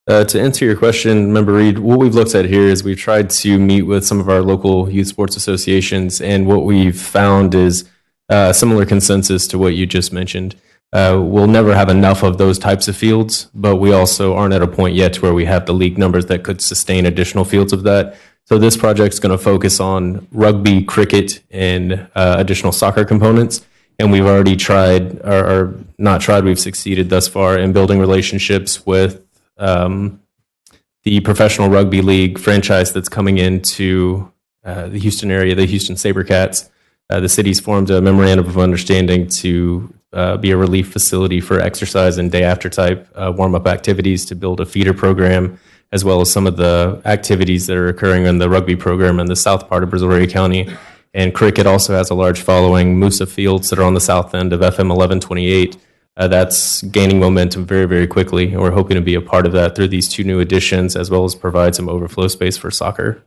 To answer your question, Member Reed, what we've looked at here is we've tried to meet with some of our local youth sports associations, and what we've found is a similar consensus to what you just mentioned. We'll never have enough of those types of fields, but we also aren't at a point yet where we have the league numbers that could sustain additional fields of that. So this project's going to focus on rugby, cricket, and additional soccer components. And we've already tried, or not tried, we've succeeded thus far in building relationships with the Professional Rugby League franchise that's coming into the Houston area, the Houston SaberCats. The city's formed a memorandum of understanding to be a relief facility for exercise and day after type warm-up activities, to build a feeder program, as well as some of the activities that are occurring in the rugby program in the south part of Brazoria County. And cricket also has a large following. Musa Fields that are on the south end of FM 1128. That's gaining momentum very, very quickly, and we're hoping to be a part of that through these two new additions, as well as provide some overflow space for soccer.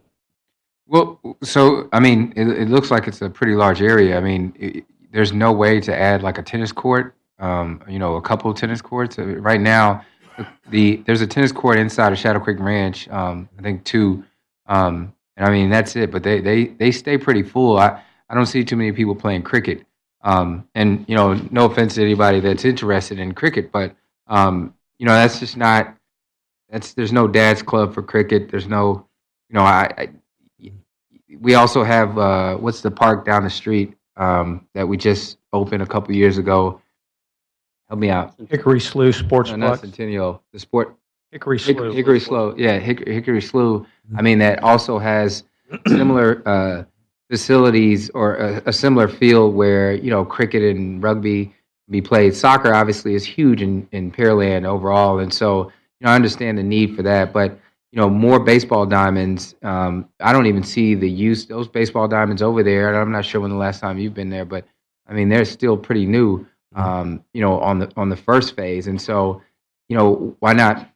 Well, so, I mean, it looks like it's a pretty large area. I mean, there's no way to add like a tennis court, a couple of tennis courts. Right now, there's a tennis court inside of Shadow Creek Ranch, I think two, and I mean, that's it, but they stay pretty full. I don't see too many people playing cricket. And, no offense to anybody that's interested in cricket, but, that's just not, there's no dad's club for cricket. There's no, we also have, what's the park down the street that we just opened a couple years ago? Help me out. Hickory Slough Sports No, not Club. Centennial. The sport. Hickory Slough. Hickory Slough. Yeah, Hickory Slough. I mean, that also has similar facilities, or a similar field where, cricket and rugby can be played. Soccer obviously is huge in Pearland overall. And so, I understand the need for that. But, more baseball diamonds. I don't even see the use, those baseball diamonds over there. And I'm not sure when the last time you've been there, but I mean, they're still pretty new, on the first phase. And so, why not,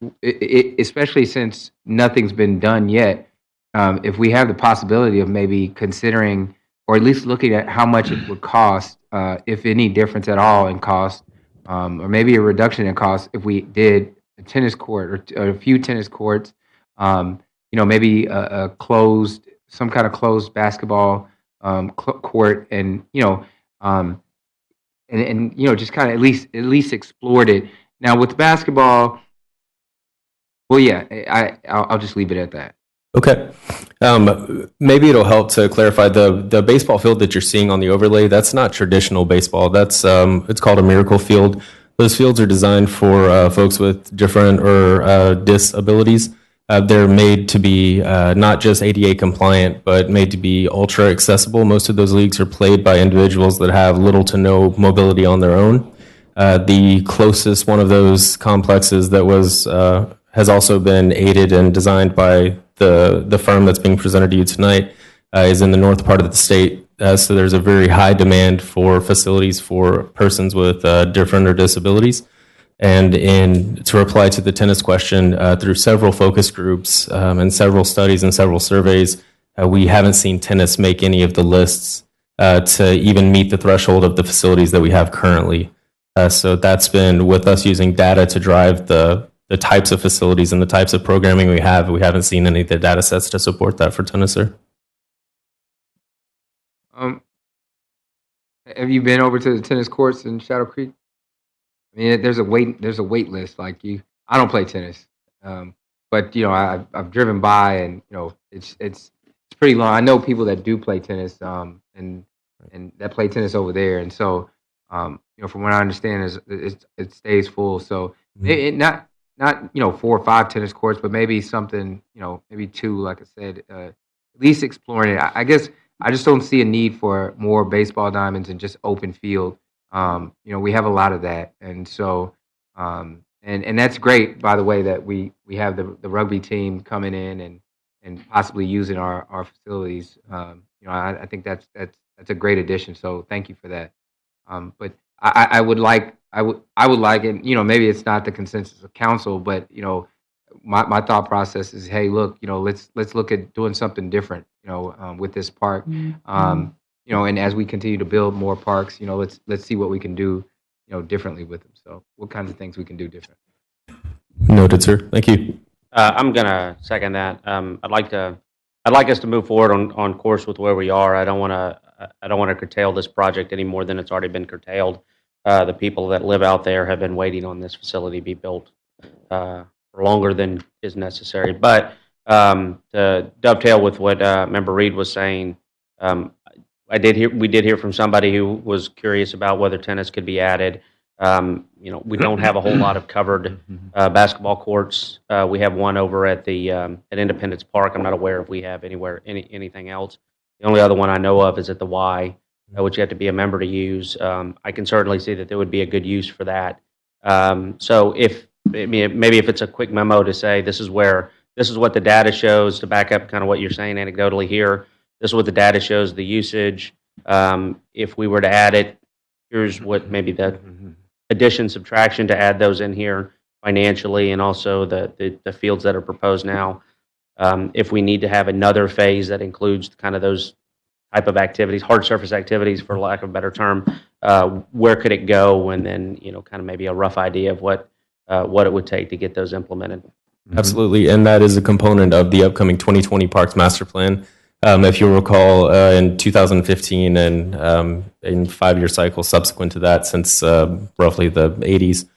especially since nothing's been done yet, if we have the possibility of maybe considering, or at least looking at how much it would cost, if any difference at all in cost, or maybe a reduction in cost if we did a tennis court or a few tennis courts, maybe some kind of closed basketball court, and just kind of at least explored it. Now with basketball, well, yeah, I'll just leave it at that. Okay. Maybe it'll help to clarify the baseball field that you're seeing on the overlay. That's not traditional baseball. That's it's called a miracle field. Those fields are designed for folks with different or disabilities. They're made to be not just ADA compliant, but made to be ultra accessible. Most of those leagues are played by individuals that have little to no mobility on their own. The closest one of those complexes that was has also been aided and designed by the firm that's being presented to you tonight, is in the north part of the state. So there's a very high demand for facilities for persons with different disabilities. And to reply to the tennis question, through several focus groups and several studies and several surveys, we haven't seen tennis make any of the lists to even meet the threshold of the facilities that we have currently. So that's been with us using data to drive the types of facilities and the types of programming we have. We haven't seen any of the data sets to support that for tennis, sir. Have you been over to the tennis courts in Shadow Creek? I mean, there's a wait list. Like I don't play tennis, but I've driven by, and it's pretty long. I know people that do play tennis, and that play tennis over there, and so from what I understand is it stays full. So not 4 or 5 tennis courts, but maybe something, maybe 2, like I said, at least exploring it. I guess I just don't see a need for more baseball diamonds and just open field. We have a lot of that, and so and that's great, by the way, that we have the rugby team coming in and possibly using our facilities. I think that's a great addition. So thank you for that. But I would like, and maybe it's not the consensus of council, but my thought process is, hey, look, let's look at doing something different, with this park. And as we continue to build more parks, let's see what we can do, differently with them. So what kinds of things we can do different. Noted, sir. Thank you. I'm going to second that. I'd like us to move forward on course with where we are. I don't want to curtail this project any more than it's already been curtailed. The people that live out there have been waiting on this facility be built for longer than is necessary. But to dovetail with what Member Reed was saying, we did hear from somebody who was curious about whether tennis could be added. We don't have a whole lot of covered basketball courts. We have one over at Independence Park. I'm not aware if we have anything else. The only other one I know of is at the Y, which you have to be a member to use. I can certainly see that there would be a good use for that. So maybe if it's a quick memo to say this is what the data shows, to back up kind of what you're saying anecdotally here. This is what the data shows, the usage. If we were to add it, here's what maybe the addition, subtraction to add those in here financially, and also the fields that are proposed now. If we need to have another phase that includes kind of those type of activities, hard surface activities, for lack of a better term, where could it go? And then, kind of maybe a rough idea of what it would take to get those implemented. Absolutely, and that is a component of the upcoming 2020 Parks Master Plan. If you'll recall, in 2015 and in 5-year cycles subsequent to that, since roughly the 80s,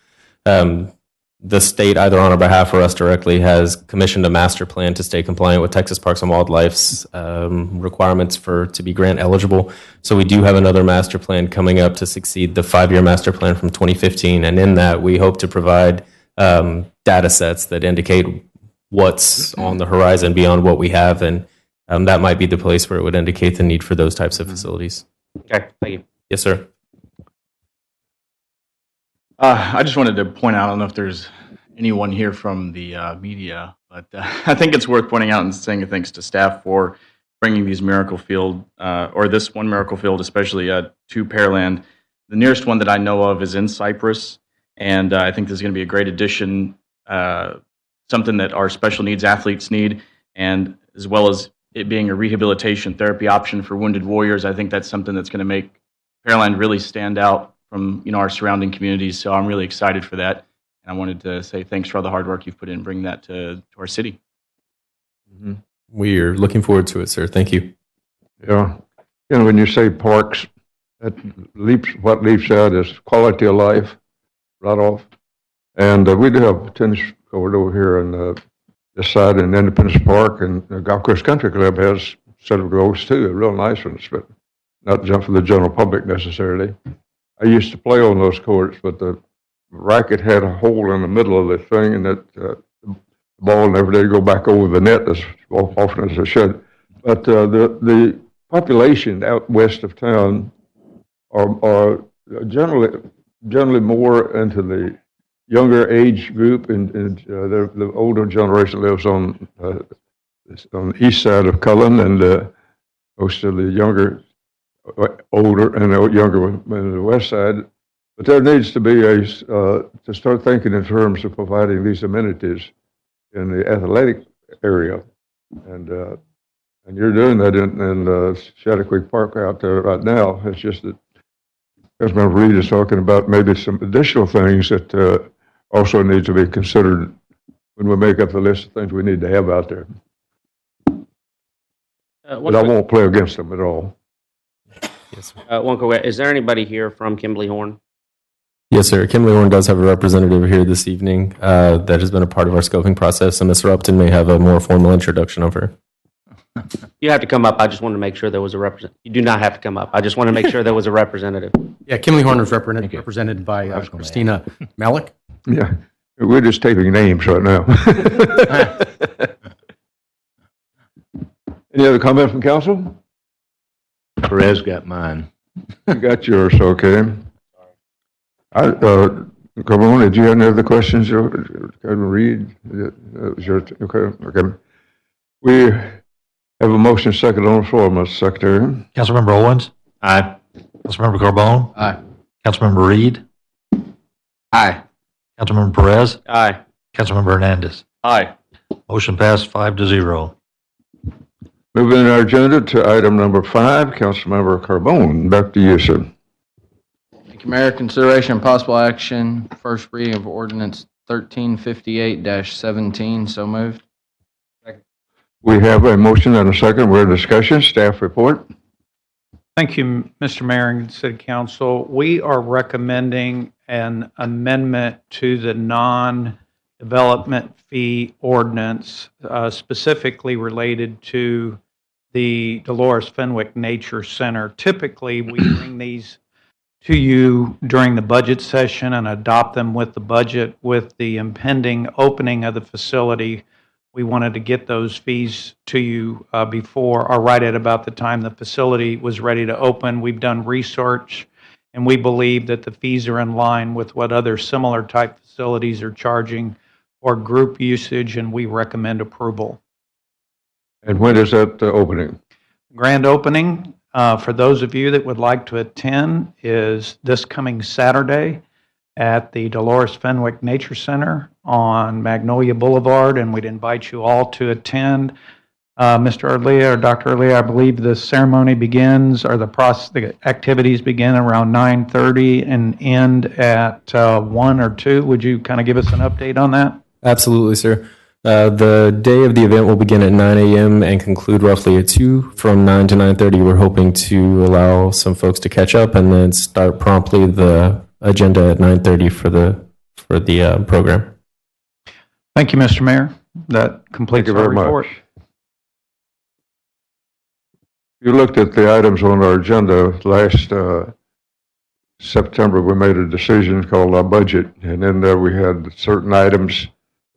the state, either on our behalf or us directly, has commissioned a master plan to stay compliant with Texas Parks and Wildlife's requirements to be grant eligible. So we do have another master plan coming up to succeed the 5-year master plan from 2015, and in that we hope to provide data sets that indicate what's on the horizon beyond what we have, and that might be the place where it would indicate the need for those types of facilities. Okay, thank you. Yes, sir. I just wanted to point out, I don't know if there's anyone here from the media, but I think it's worth pointing out and saying thanks to staff for bringing these Miracle Field, or this one Miracle Field especially, to Pearland. The nearest one that I know of is in Cypress, and I think this is going to be a great addition, something that our special needs athletes need, and as well as it being a rehabilitation therapy option for wounded warriors. I think that's something that's going to make Pearland really stand out from our surrounding communities. So I'm really excited for that. And I wanted to say thanks for all the hard work you've put in bringing that to our city. Mm-hmm. We are looking forward to it, sir. Thank you. Yeah. When you say parks, what leaps out is quality of life right off. And we do have a tennis court over here on this side in Independence Park, and the Golf Course Country Club has a set of goals too, real nice ones, but not for the general public necessarily. I used to play on those courts, but the racket had a hole in the middle of the thing, and the ball never did go back over the net as often as it should. But the population out west of town are generally more into the younger age group, and the older generation lives on the east side of Cullen, and most of the younger, older, and the younger one on the west side. But there needs to be to start thinking in terms of providing these amenities in the athletic area, and you're doing that in Shadow Creek Park out there right now. It's just that Councilmember Reed is talking about maybe some additional things that also need to be considered when we make up the list of things we need to have out there. But I won't play against them at all. Yes, One quick, is there anybody here from Kimberly Horn? yes, sir. Kimberly Horn does have a representative here this evening that has been a part of our scoping process, and Mr. Upton may have a more formal introduction of her. You have to come up. I just wanted to make sure there was a representative. You do not have to come up. I just want to make sure there was a representative. Yeah, Kimberly Horn is represented by Christina Malik. Yeah, we're just taking names right now. Any other comment from council? Perez got mine. You got yours, okay. Come on, did you have any other questions? Can read? That was your, okay. We have a motion second on the floor, Mr. Secretary. Councilmember Owens, Aye. Councilmember Carbone, Aye. Councilmember Reed, Aye. Councilmember Perez, Aye. Councilmember Hernandez. Aye. Motion passed 5-0. Moving our agenda to item number 5, Councilmember Carbone. Back to you, sir. Thank you, Mayor. Consideration and possible action, first reading of ordinance 1358-17. So moved. We have a motion and a second. We're in discussion. Staff report. Thank you, Mr. Mayor and City Council. We are recommending an amendment to the non-development fee ordinance, specifically related to the Dolores Fenwick Nature Center. Typically, we bring these to you during the budget session and adopt them with the budget. With the impending opening of the facility, we wanted to get those fees to you before, or right at about the time the facility was ready to open. We've done research, and we believe that the fees are in line with what other similar type facilities are charging for group usage, and we recommend approval. And when is that opening? Grand opening, for those of you that would like to attend, is this coming Saturday at the Dolores Fenwick Nature Center on Magnolia Boulevard, and we'd invite you all to attend. Mr. Erlia or Dr. Erlia, I believe the ceremony begins, or the activities begin around 9:30 and end at 1 or 2. Would you kind of give us an update on that? Absolutely, sir. The day of the event will begin at 9 a.m. and conclude roughly at 2. From 9 to 9:30, we're hoping to allow some folks to catch up and then start promptly the agenda at 9:30 for the program. Thank you, Mr. Mayor. That completes Thank you our very report. much. You looked at the items on our agenda last September. We made a decision called our budget, and in there we had certain items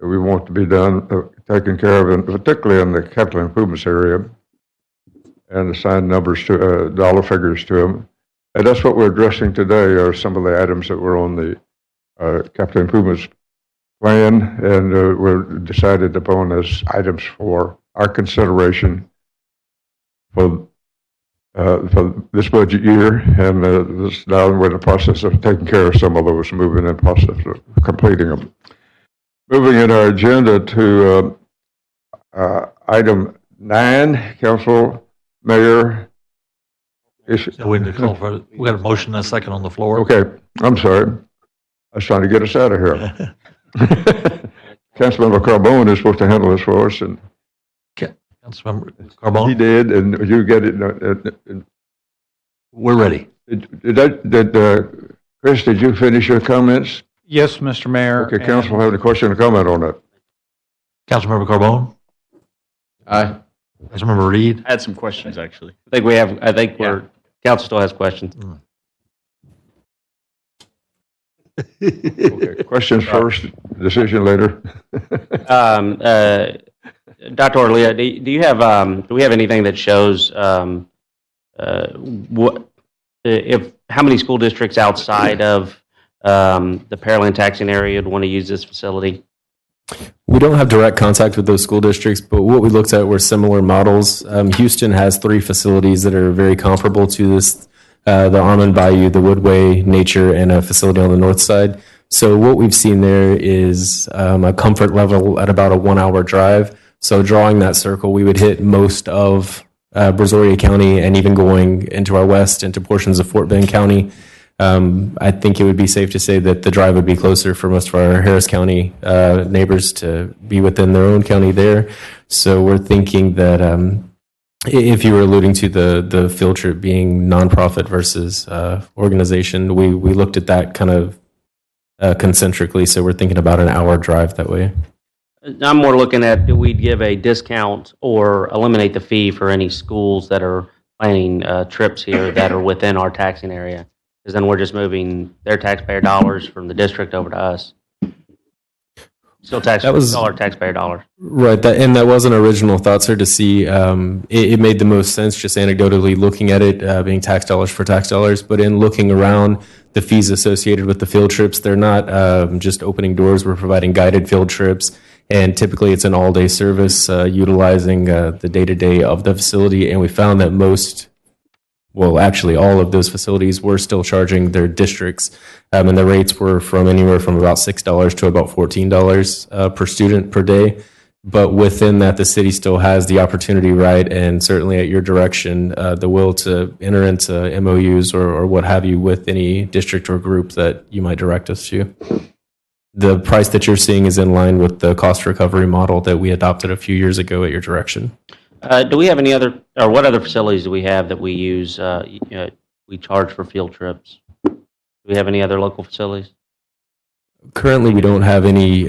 that we want to be done, taken care of, and particularly in the capital improvements area, and assigned numbers to dollar figures to them. And that's what we're addressing today are some of the items that were on the capital improvements plan, and were decided upon as items for our consideration for this budget year, and now we're in the process of taking care of some of those, moving in the process of completing them. Moving in our agenda to item 9, Council Mayor. So we got a motion and a second on the floor. Okay, I'm sorry. I was trying to get us out of here. Councilmember Carbone is supposed to handle this for us, and Councilmember he Carbone, did, and you get it. we're ready. Chris, did you finish your comments? Yes, Mr. Mayor. Okay, council have any question or comment on that? Councilmember Carbone, Aye. Councilmember Reed, I had some questions, actually. I think council still has questions. Okay, questions first, decision later. Dr. Orlia, do we have anything that shows how many school districts outside of the Pearland taxing area would want to use this facility? We don't have direct contact with those school districts, but what we looked at were similar models. Houston has 3 facilities that are very comparable to this, the Almond Bayou, the Woodway, Nature, and a facility on the north side. So what we've seen there is a comfort level at about a 1-hour drive. So drawing that circle, we would hit most of Brazoria County and even going into our west, into portions of Fort Bend County. I think it would be safe to say that the drive would be closer for most of our Harris County neighbors to be within their own county there. So we're thinking that if you were alluding to the field trip being nonprofit versus organization, we looked at that kind of concentrically. So we're thinking about an hour drive that way. I'm more looking at, do we give a discount or eliminate the fee for any schools that are planning trips here that are within our taxing area? Because then we're just moving their taxpayer dollars from the district over to us. Still all our taxpayer dollars. Right, and that was an original thought, sir, to see, it made the most sense just anecdotally looking at it, being tax dollars for tax dollars, but in looking around the fees associated with the field trips, they're not just opening doors, we're providing guided field trips, and typically it's an all-day service utilizing the day-to-day of the facility, and we found that actually all of those facilities were still charging their districts, and the rates were from anywhere from about $6 to about $14 per student per day. But within that, the city still has the opportunity, right, and certainly at your direction, the will to enter into MOUs or what have you with any district or group that you might direct us to. The price that you're seeing is in line with the cost recovery model that we adopted a few years ago at your direction. Do we have any other, or what other facilities do we have that we use, we charge for field trips? Do we have any other local facilities? Currently, we don't have any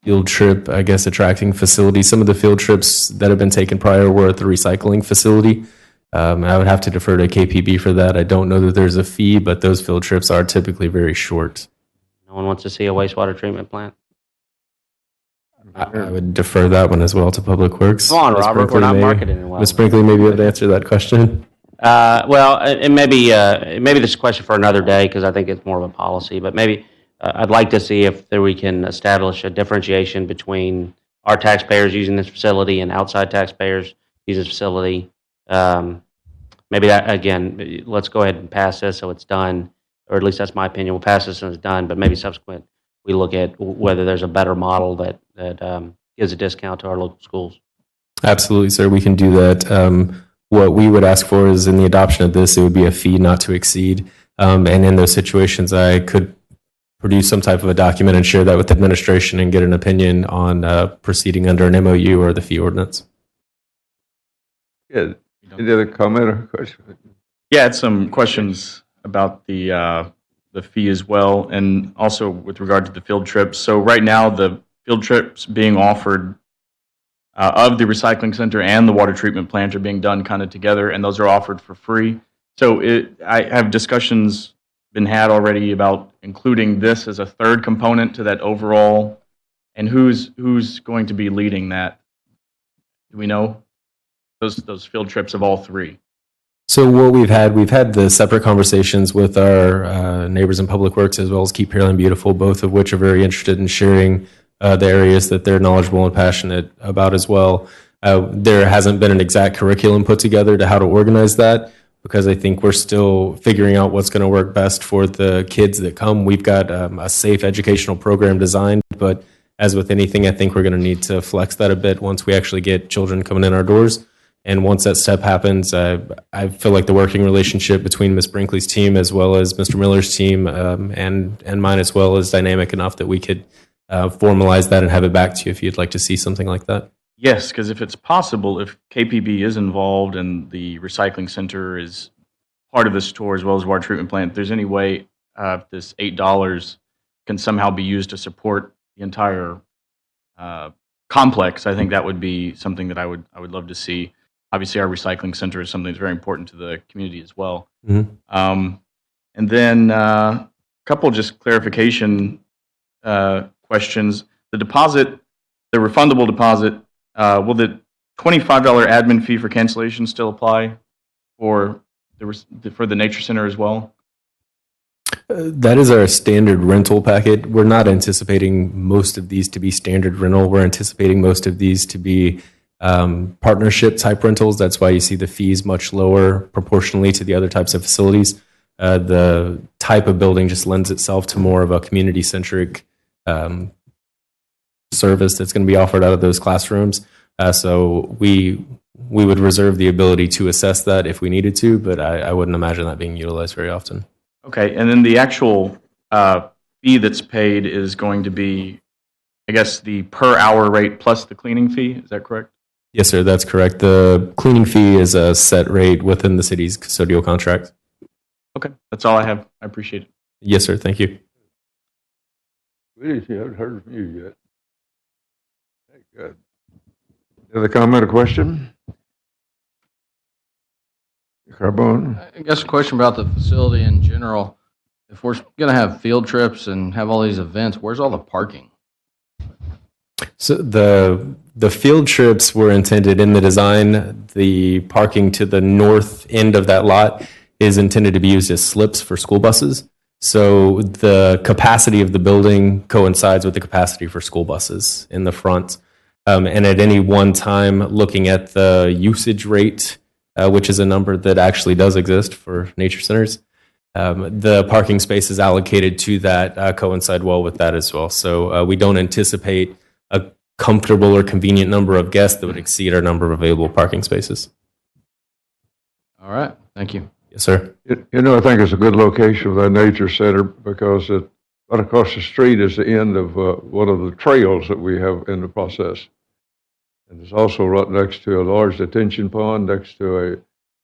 field trip, I guess, attracting facilities. Some of the field trips that have been taken prior were at the recycling facility. I would have to defer to KPB for that. I don't know that there's a fee, but those field trips are typically very short. No one wants to see a wastewater treatment plant? I would defer that one as well to Public Works. Come on, Ms. Robert, we're not marketing it well. Ms. Brinkley may be able to answer that question. Well, and maybe this is a question for another day because I think it's more of a policy. But maybe I'd like to see if we can establish a differentiation between our taxpayers using this facility and outside taxpayers use this facility. Maybe that again. Let's go ahead and pass this so it's done, or at least that's my opinion. We'll pass this and it's done. But maybe subsequent we look at whether there's a better model that gives a discount to our local schools. Absolutely, sir. We can do that. What we would ask for is in the adoption of this, it would be a fee not to exceed. And in those situations, I could produce some type of a document and share that with administration and get an opinion on proceeding under an MOU or the fee ordinance. Yeah, any other comment or question? Yeah, I had some questions about the fee as well, and also with regard to the field trips. So right now, the field trips being offered of the recycling center and the water treatment plant are being done kind of together, and those are offered for free. So I have discussions been had already about including this as a third component to that overall, and who's going to be leading that? Do we know those field trips of all 3? So what we've had the separate conversations with our neighbors in Public Works as well as Keep Pearland Beautiful, both of which are very interested in sharing the areas that they're knowledgeable and passionate about as well. There hasn't been an exact curriculum put together to how to organize that because I think we're still figuring out what's going to work best for the kids that come. We've got a safe educational program designed, but as with anything, I think we're going to need to flex that a bit once we actually get children coming in our doors. And once that step happens, I feel like the working relationship between Ms. Brinkley's team as well as Mr. Miller's team and mine as well is dynamic enough that we could formalize that and have it back to you if you'd like to see something like that. Yes, because if it's possible, if KPB is involved and the recycling center is part of this tour as well as water treatment plant, if there's any way this $8 can somehow be used to support the entire complex, I think that would be something that I would love to see. Obviously, our recycling center is something that's very important to the community as well. Mm-hmm. And then a couple just clarification questions. The deposit, the refundable deposit, will the $25 admin fee for cancellation still apply for the Nature Center as well? That is our standard rental packet. We're not anticipating most of these to be standard rental. We're anticipating most of these to be partnership type rentals. That's why you see the fees much lower proportionally to the other types of facilities. The type of building just lends itself to more of a community centric service that's going to be offered out of those classrooms. So we would reserve the ability to assess that if we needed to, but I wouldn't imagine that being utilized very often. Okay, and then the actual fee that's paid is going to be, I guess, the per hour rate plus the cleaning fee. Is that correct? Yes, sir, that's correct. The cleaning fee is a set rate within the city's custodial contract. Okay, that's all I have. I appreciate it. Yes, sir, thank you. We haven't heard from you yet. Hey, good. Other comment or question? Carbone? I guess a question about the facility in general. If we're going to have field trips and have all these events, where's all the parking? So the field trips were intended in the design. The parking to the north end of that lot is intended to be used as slips for school buses. So the capacity of the building coincides with the capacity for school buses in the front. And at any one time, looking at the usage rate, which is a number that actually does exist for nature centers, the parking spaces allocated to that coincide well with that as well. So we don't anticipate a comfortable or convenient number of guests that would exceed our number of available parking spaces. All right, thank you. Yes, sir. You know, I think it's a good location for that nature center because right across the street is the end of one of the trails that we have in the process. And it's also right next to a large detention pond, next to a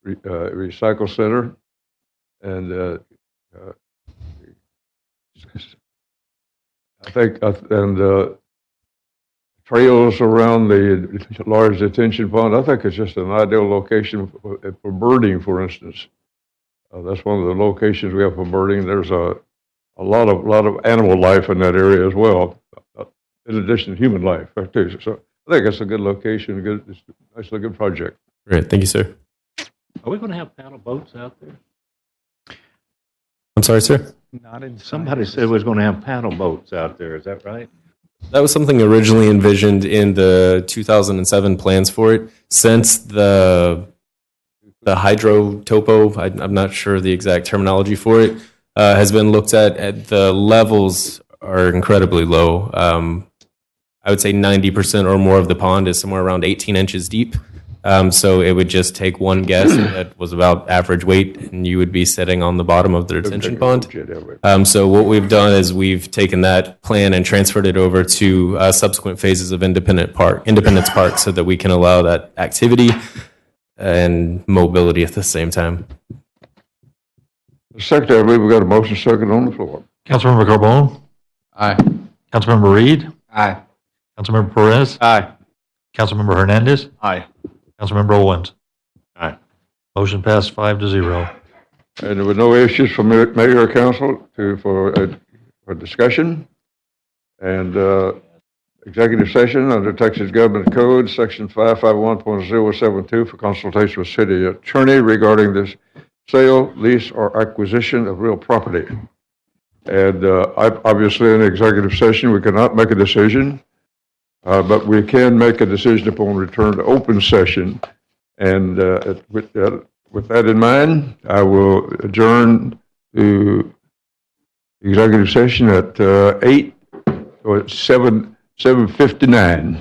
recycle center. And I think, trails around the large detention pond, I think it's just an ideal location for birding, for instance. That's one of the locations we have for birding. There's a lot of animal life in that area as well, in addition to human life too. So I think it's a good location, it's a nice looking project. Great, thank you, sir. Are we going to have paddle boats out there? I'm sorry, sir? Not in. Somebody said we was going to have paddle boats out there. Is that right? That was something originally envisioned in the 2007 plans for it. Since the hydro topo, I'm not sure the exact terminology for it, has been looked at, the levels are incredibly low. I would say 90% or more of the pond is somewhere around 18 inches deep. So it would just take one guess that was about average weight, and you would be sitting on the bottom of the retention pond. So what we've done is we've taken that plan and transferred it over to subsequent phases of Independence Park so that we can allow that activity and mobility at the same time. Secretary, I believe we got a motion second on the floor. Councilmember Carbone? Aye. Councilmember Reed? Aye. Councilmember Perez? Aye. Councilmember Hernandez? Aye. Councilmember Owens? Aye. Motion passed 5-0. And there were no issues from Mayor or Council for discussion. And executive session under Texas Government Code, Section 551.072 for consultation with city attorney regarding this sale, lease, or acquisition of real property. And obviously in executive session, we cannot make a decision, but we can make a decision upon return to open session. And with that in mind, I will adjourn to executive session at 7:59.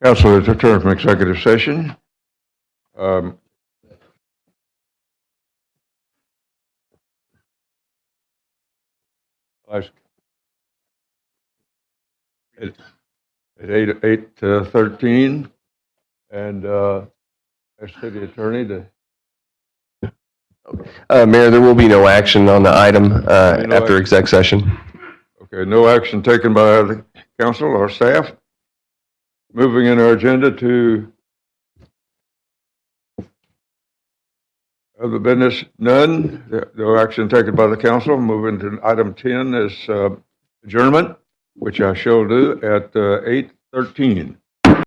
Council is returned from executive session. Um, last- At 8:13, and our city attorney to. Mayor, there will be no action on the item No after action. exec session. Okay, no action taken by the council or staff. Moving in our agenda to other business, none. No action taken by the council. Moving to item 10 is adjournment, which I shall do at 8:13.